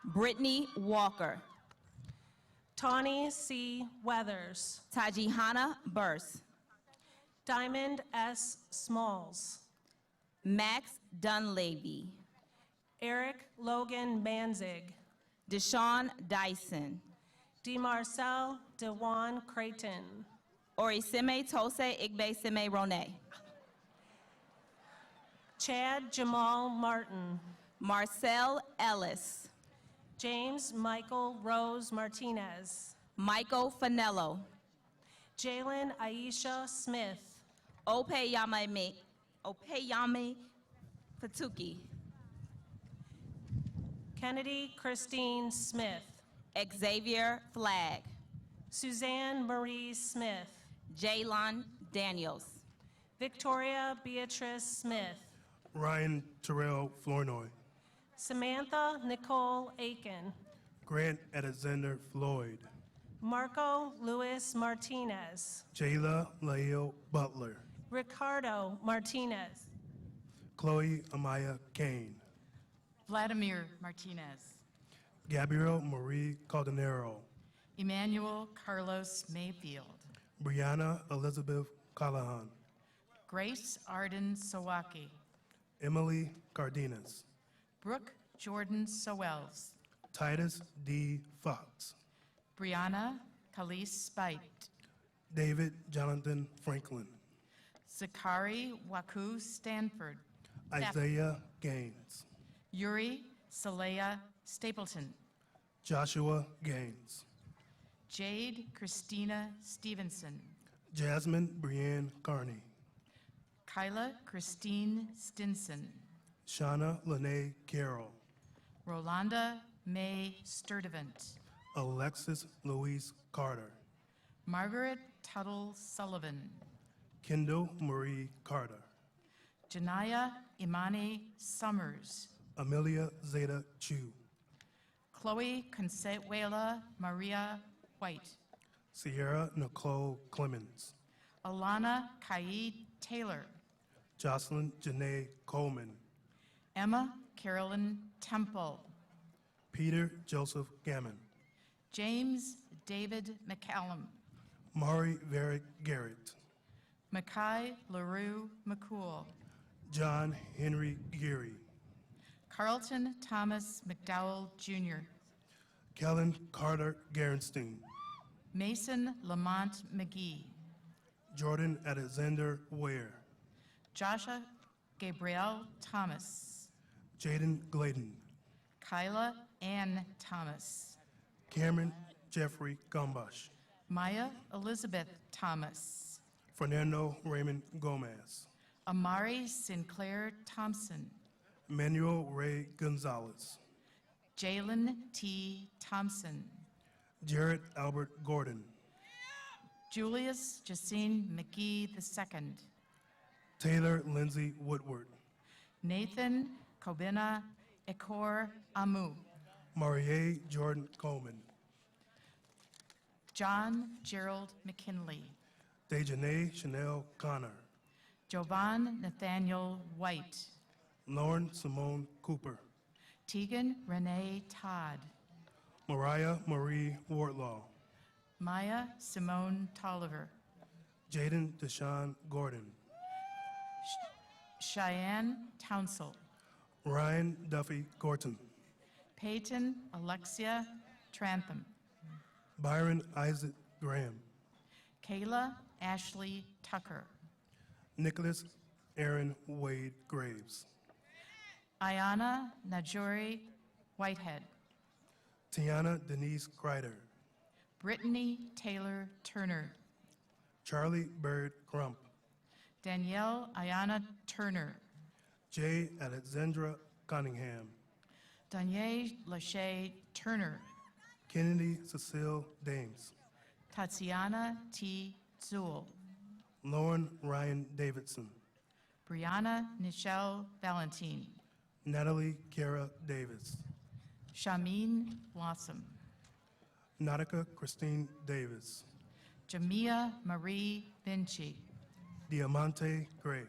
Brittany Walker. Tawny C. Weathers. Tajihana Burse. Diamond S. Smalls. Max Dunleavy. Eric Logan Manzig. Deshaun Dyson. DeMarcel DeJuan Creighton. Orisime Tose Igbe Sime Rone. Chad Jamal Martin. Marcel Ellis. James Michael Rose Martinez. Michael Fanello. Jalen Aisha Smith. Opeyame Fatuki. Kennedy Christine Smith. Xavier Flagg. Suzanne Marie Smith. Jaylon Daniels. Victoria Beatrice Smith. Ryan Terrell Flournoy. Samantha Nicole Aiken. Grant Alexander Floyd. Marco Luis Martinez. Jayla Lael Butler. Ricardo Martinez. Chloe Amaya Kane. Vladimir Martinez. Gabrielle Marie Caldanero. Emmanuel Carlos Mayfield. Brianna Elizabeth Callahan. Grace Arden Sawaki. Emily Cardenas. Brooke Jordan Sowells. Titus D. Fox. Brianna Khalees Spite. David Jonathan Franklin. Zakari Waku Stanford. Isaiah Gaines. Yuri Saleya Stapleton. Joshua Gaines. Jade Christina Stevenson. Jasmine Brienne Carney. Kyla Christine Stinson. Shauna Lene Carroll. Rolanda May Sturdivant. Alexis Louise Carter. Margaret Tuttle Sullivan. Kendall Marie Carter. Janaya Imani Summers. Amelia Zeta Chu. Chloe Consuela Maria White. Sierra Nicole Clemens. Alana Kaid Taylor. Jocelyn Janae Coleman. Emma Carolyn Temple. Peter Joseph Gammon. James David McCallum. Mari Varick Garrett. Mackay LaRue McCool. John Henry Geary. Carlton Thomas McDowell Jr. Kellen Carter Gerenstein. Mason Lamont McGee. Jordan Alexander Ware, Joshua Gabriel Thomas, Jaden Gladen, Kyla Ann Thomas, Cameron Jeffrey Gumbash, Maya Elizabeth Thomas, Fernando Raymond Gomez, Amari Sinclair Thompson, Manuel Ray Gonzalez, Jalen T. Thompson, Jared Albert Gordon, Julius Jacine McGee II, Taylor Lindsay Woodward, Nathan Kobina Ekor Amu, Marie Jordan Coleman, John Gerald McKinley, Dejanae Chanel Connor, Jovan Nathaniel White, Lauren Simone Cooper, Tegan Renee Todd, Mariah Marie Wardlaw, Maya Simone Tolliver, Jaden Deshaun Gordon, Cheyenne Townsell, Ryan Duffy Gorton, Peyton Alexia Trantham, Byron Isaac Graham, Kayla Ashley Tucker, Nicholas Aaron Wade Graves, Ayana Najuri Whitehead, Tiana Denise Kreider, Brittany Taylor Turner, Charlie Bird Crump, Danielle Ayana Turner, J. Alexandra Cunningham, Danye Lachey Turner, Kennedy Cecile Dames, Tatiana T. Zool, Lauren Ryan Davidson, Brianna Nichelle Valentine, Natalie Kara Davis, Shamin Blossom, Nautica Christine Davis, Jamia Marie Vinci, Diamante Gray,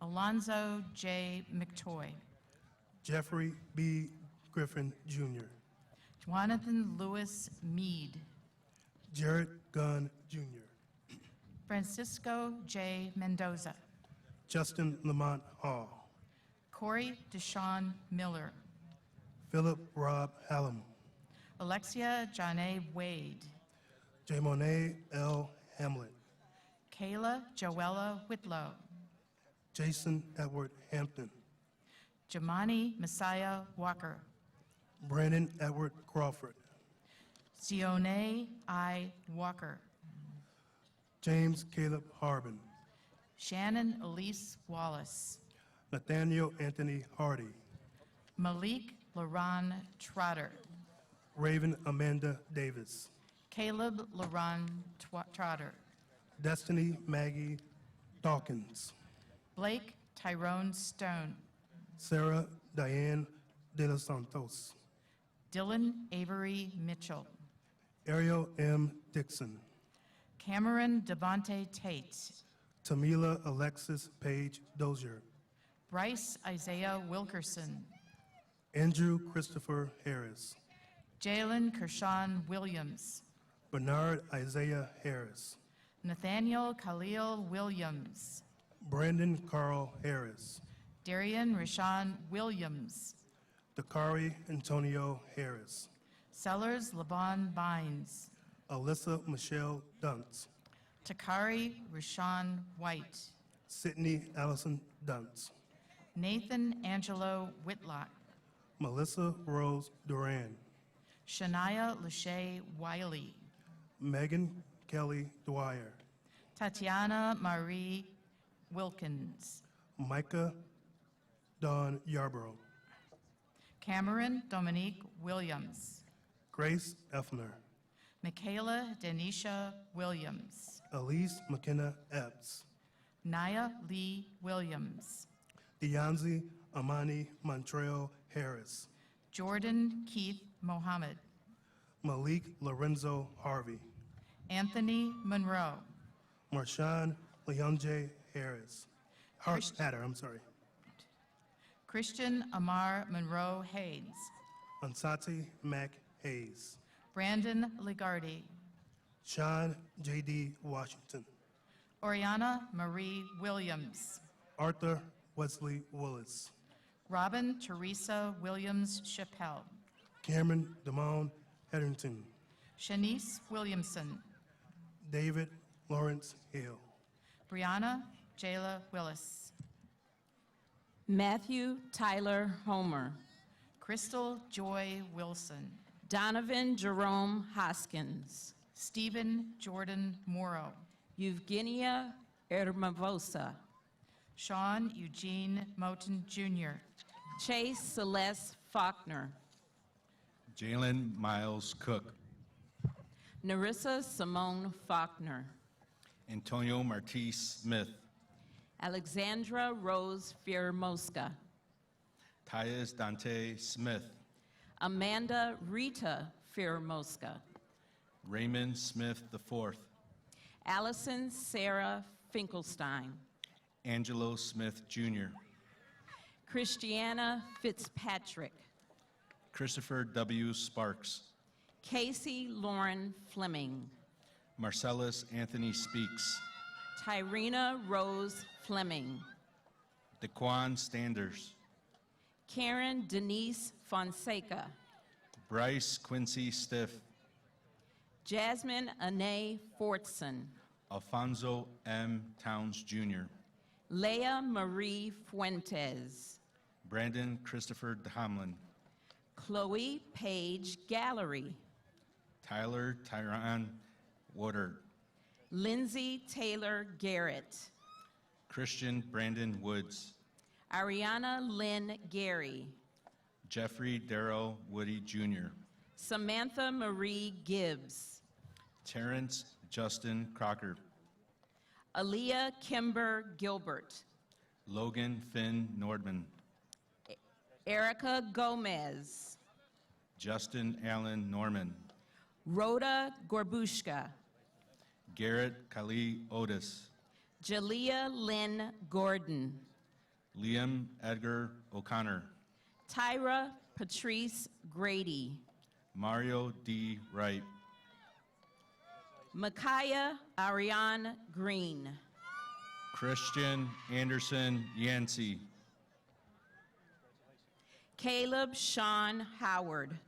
Alonzo J. McToy, Jeffrey B. Griffin Jr., Jonathan Lewis Mead, Jared Gunn Jr., Francisco J. Mendoza, Justin Lamont Hall, Corey Deshawn Miller, Philip Rob Hallam, Alexia Janae Wade, Jamonet L. Hamlet, Kayla Joella Whitlow, Jason Edward Hampton, Jamani Messiah Walker, Brandon Edward Crawford, Zione I. Walker, James Caleb Harbin, Shannon Elise Wallace, Nathaniel Anthony Hardy, Malik Laron Trotter, Raven Amanda Davis, Caleb Laron Trotter, Destiny Maggie Dawkins, Blake Tyrone Stone, Sarah Diane De Los Santos, Dylan Avery Mitchell, Ariel M. Dixon, Cameron Devonte Tate, Tamila Alexis Page Dozier, Bryce Isaiah Wilkerson, Andrew Christopher Harris, Jalen Kershawn Williams, Bernard Isaiah Harris, Nathaniel Khalil Williams, Brandon Carl Harris, Darian Rashawn Williams, Dakari Antonio Harris, Sellers Laban Bynes, Alyssa Michelle Duntz, Takari Rashawn White, Sydney Allison Duntz, Nathan Angelo Whitlock, Melissa Rose Duran, Shania Lachey Wiley, Megan Kelly Dwyer, Tatiana Marie Wilkins, Micah Dawn Yarborough, Cameron Dominique Williams, Grace Effner, Michaela Denisha Williams, Elise McKenna Epps, Naya Lee Williams, Deonzi Amani Montrell Harris, Jordan Keith Mohammed, Malik Lorenzo Harvey, Anthony Monroe, Marshawn Leonje Harris, Hatter, I'm sorry, Christian Amar Monroe Haynes, Ansati Mac Hayes, Brandon Ligardi, Sean J.D. Washington, Oriana Marie Williams, Arthur Wesley Willis, Robin Teresa Williams Chappelle, Cameron Damone Hetherington, Shanice Williamson, David Lawrence Hill, Brianna Jayla Willis. Matthew Tyler Homer. Crystal Joy Wilson. Donovan Jerome Hoskins. Stephen Jordan Morrow. Eugenia Hermosa. Sean Eugene Moten Jr. Chase Celeste Faulkner. Jalen Miles Cook. Narissa Simone Faulkner. Antonio Martise Smith. Alexandra Rose Fiermosca. Tyus Dante Smith. Amanda Rita Fiermosca. Raymond Smith IV. Allison Sarah Finkelstein. Angelo Smith Jr. Christiana Fitzpatrick. Christopher W. Sparks. Casey Lauren Fleming. Marcellus Anthony Speaks. Tyrena Rose Fleming. Daquan Standers. Karen Denise Fonseca. Bryce Quincy Stiff. Jasmine Anae Fortson. Alfonso M. Towns Jr. Leah Marie Fuentes. Brandon Christopher DeHamlin. Chloe Page Gallery. Tyler Tyron Woodard. Lindsay Taylor Garrett. Christian Brandon Woods. Ariana Lynn Gary. Jeffrey Darrell Woody Jr. Samantha Marie Gibbs. Terrence Justin Crocker. Aaliyah Kimber Gilbert. Logan Finn Nordman. Erica Gomez. Justin Allen Norman. Rhoda Gorbushka. Garrett Kali Otis. Jalea Lynn Gordon. Liam Edgar O'Connor. Tyra Patrice Grady. Mario D. Wright. Micaiah Ariane Green. Christian Anderson Yancey. Caleb Sean Howard.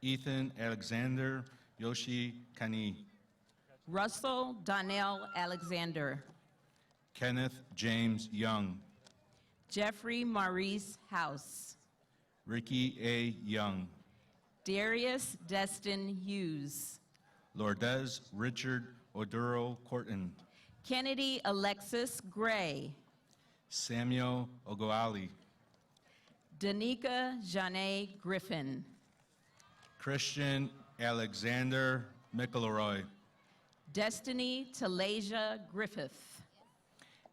Ethan Alexander Yoshi Kani. Russell Donnell Alexander. Kenneth James Young. Jeffrey Maurice House. Ricky A. Young. Darius Destin Hughes. Lourdes Richard Oduro Corton. Kennedy Alexis Gray. Samuel Ogoali. Danica Janae Griffin. Christian Alexander McElroy. Destiny Talasia Griffith.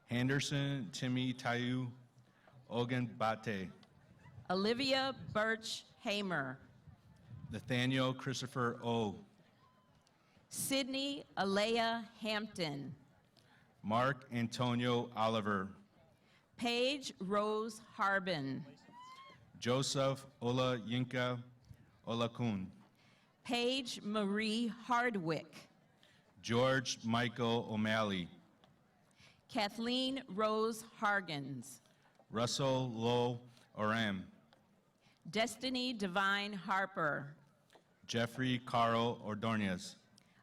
Henderson Timmy Tayu Ogan Bate. Olivia Birch Hamer. Nathaniel Christopher O. Sydney Alea Hampton. Mark Antonio Oliver. Paige Rose Harbin. Joseph Ola Yinka Olakun. Paige Marie Hardwick. George Michael O'Malley. Kathleen Rose Hargens. Russell Lowe Oram. Destiny Divine Harper. Jeffrey Carl Ordonez.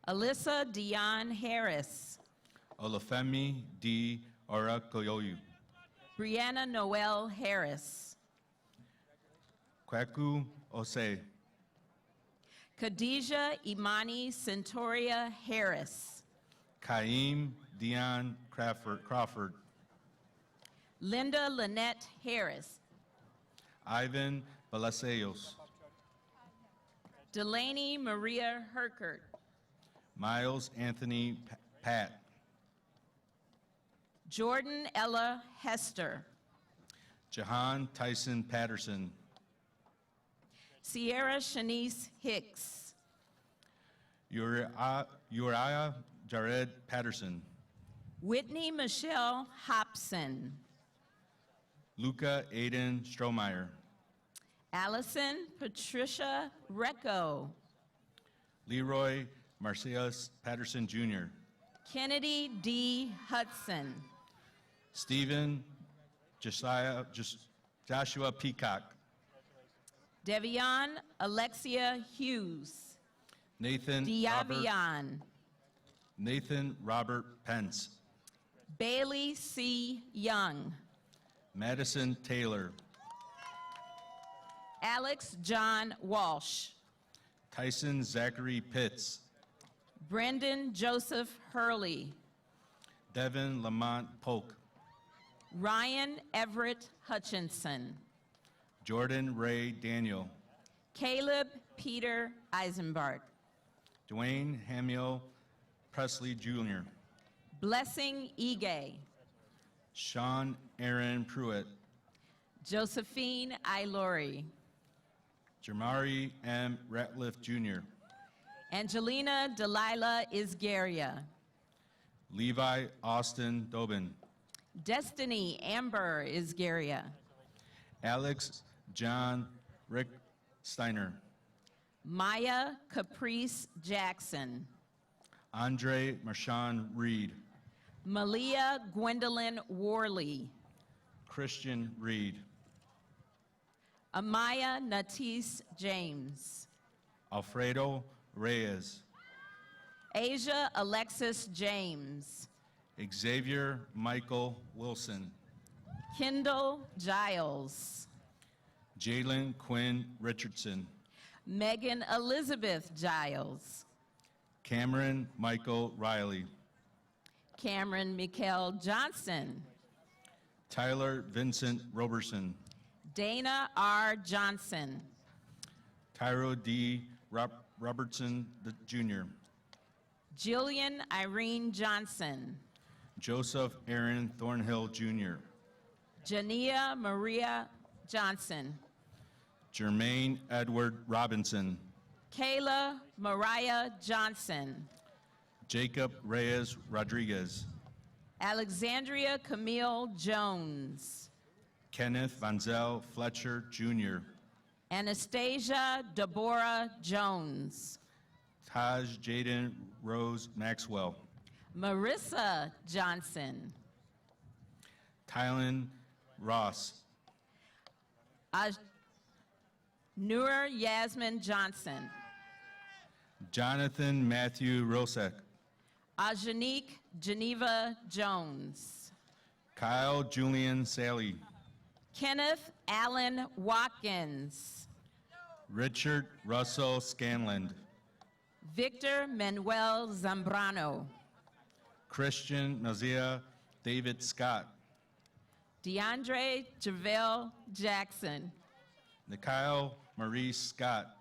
Alyssa Dion Harris. Olafemi D. Orakoyoyu. Brianna Noel Harris. Kwaku Ose. Khadijah Imani Centauria Harris. Kaim Dion Crawford. Linda Lynette Harris. Ivan Balaseos. Delaney Maria Herkert. Miles Anthony Pat. Jordan Ella Hester. Jahan Tyson Patterson. Sierra Shanice Hicks. Uriah Jared Patterson. Whitney Michelle Hobson. Luca Aiden Strohmeyer. Allison Patricia Recco. Leroy Marcius Patterson Jr. Kennedy D. Hudson. Stephen Joshua Peacock. Devion Alexia Hughes. Nathan Robert Pence. Bailey C. Young, Madison Taylor, Alex John Walsh, Tyson Zachary Pitts, Brendan Joseph Hurley, Devin Lamont Polk, Ryan Everett Hutchinson, Jordan Ray Daniel, Caleb Peter Eisenbart, Dwayne Hamiel Presley Jr., Blessing Ige, Sean Aaron Pruitt, Josephine Ilori, Jamari M. Ratliff Jr., Angelina Delilah Isgaria, Levi Austin Dobin, Destiny Amber Isgaria, Alex John Rick Steiner, Maya Caprice Jackson, Andre Marshawn Reed, Malia Gwendolyn Worley, Christian Reed, Amaya Natis James, Alfredo Reyes, Asia Alexis James, Xavier Michael Wilson, Kendall Giles, Jalen Quinn Richardson, Megan Elizabeth Giles, Cameron Michael Riley, Cameron Mikkel Johnson, Tyler Vincent Roberson, Dana R. Johnson, Tyro D. Robertson Jr., Jillian Irene Johnson, Joseph Aaron Thornhill Jr., Jania Maria Johnson, Jermaine Edward Robinson, Kayla Mariah Johnson, Jacob Reyes Rodriguez, Alexandria Camille Jones, Kenneth Vanzel Fletcher Jr., Anastasia Deborah Jones, Taj Jaden Rose Maxwell, Marissa Johnson, Tylen Ross, Noor Yasmin Johnson, Jonathan Matthew Rosek, Ajanique Geneva Jones, Kyle Julian Sally, Kenneth Allen Watkins, Richard Russell Scanland, Victor Manuel Zambrano, Christian Nazia David Scott, DeAndre JaVale Jackson, Nikyle Marie Scott,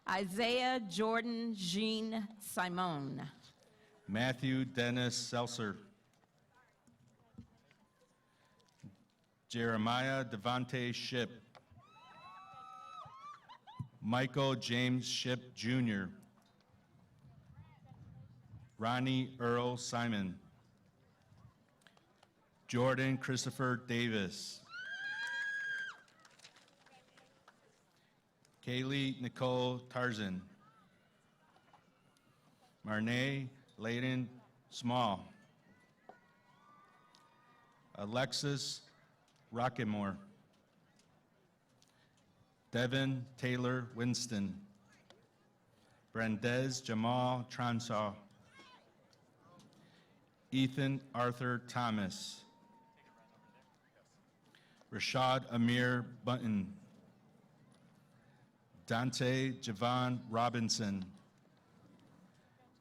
Isaiah Jordan Jean Simone, Matthew Dennis Seltzer, Jeremiah Devontae Ship, Michael James Ship Jr., Ronnie Earl Simon, Jordan Christopher Davis, Kaylee Nicole Tarzan, Marnay Layden Small, Alexis Rockemore, Devin Taylor Winston, Brandez Jamal Transaw, Ethan Arthur Thomas, Rashad Amir Button, Dante Javon Robinson,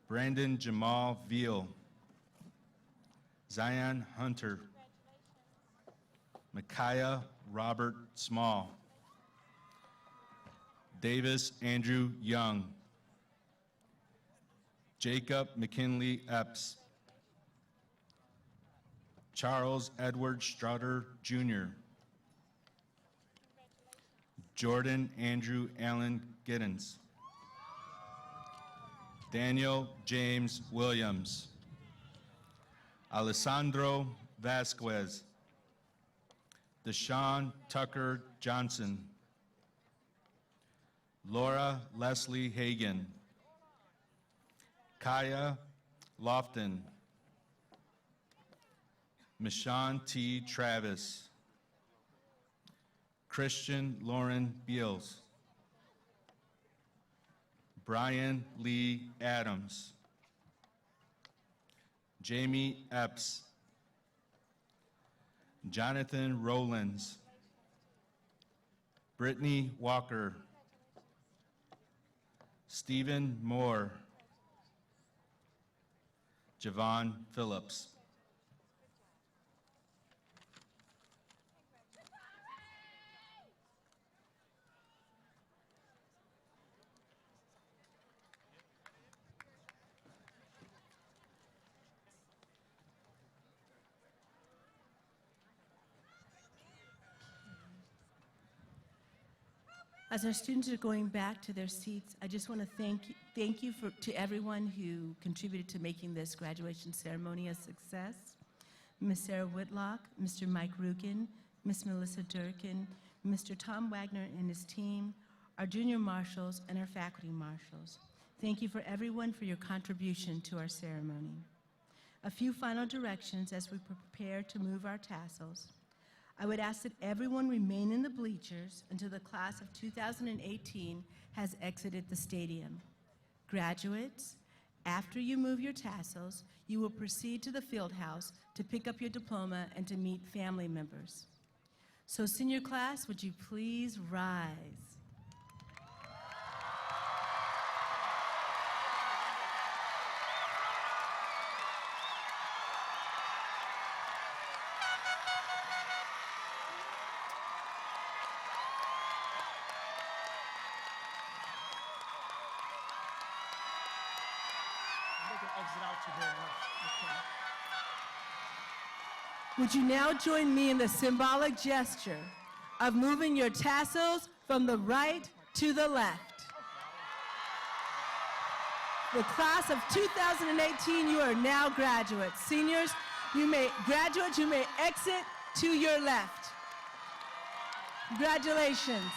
Brandon Jamal Veal, Zion Hunter, Micaiah Robert Small, Davis Andrew Young, Jacob McKinley Epps, Charles Edward Strutter Jr., Jordan Andrew Allen Giddens, Daniel James Williams, Alessandro Vasquez, Deshaun Tucker Johnson, Laura Leslie Hagan, Kaya Lofton, Michonne T. Travis, Christian Lauren Beals, Brian Lee Adams, Jamie Epps, Jonathan Rowlands, Brittany Walker, Stephen Moore, Javon Phillips. As our students are going back to their seats, I just want to thank you to everyone who contributed to making this graduation ceremony a success. Ms. Sarah Whitlock, Mr. Mike Rugen, Ms. Melissa Durkin, Mr. Tom Wagner and his team, our junior marshals, and our faculty marshals. Thank you for everyone for your contribution to our ceremony. A few final directions as we prepare to move our tassels. I would ask that everyone remain in the bleachers until the class of 2018 has exited the stadium. Graduates, after you move your tassels, you will proceed to the field house to pick up your diploma and to meet family members. So senior class, would you please rise? Would you now join me in the symbolic gesture of moving your tassels from the right to the left? The class of 2018, you are now graduates. Seniors, graduates, you may exit to your left. Congratulations.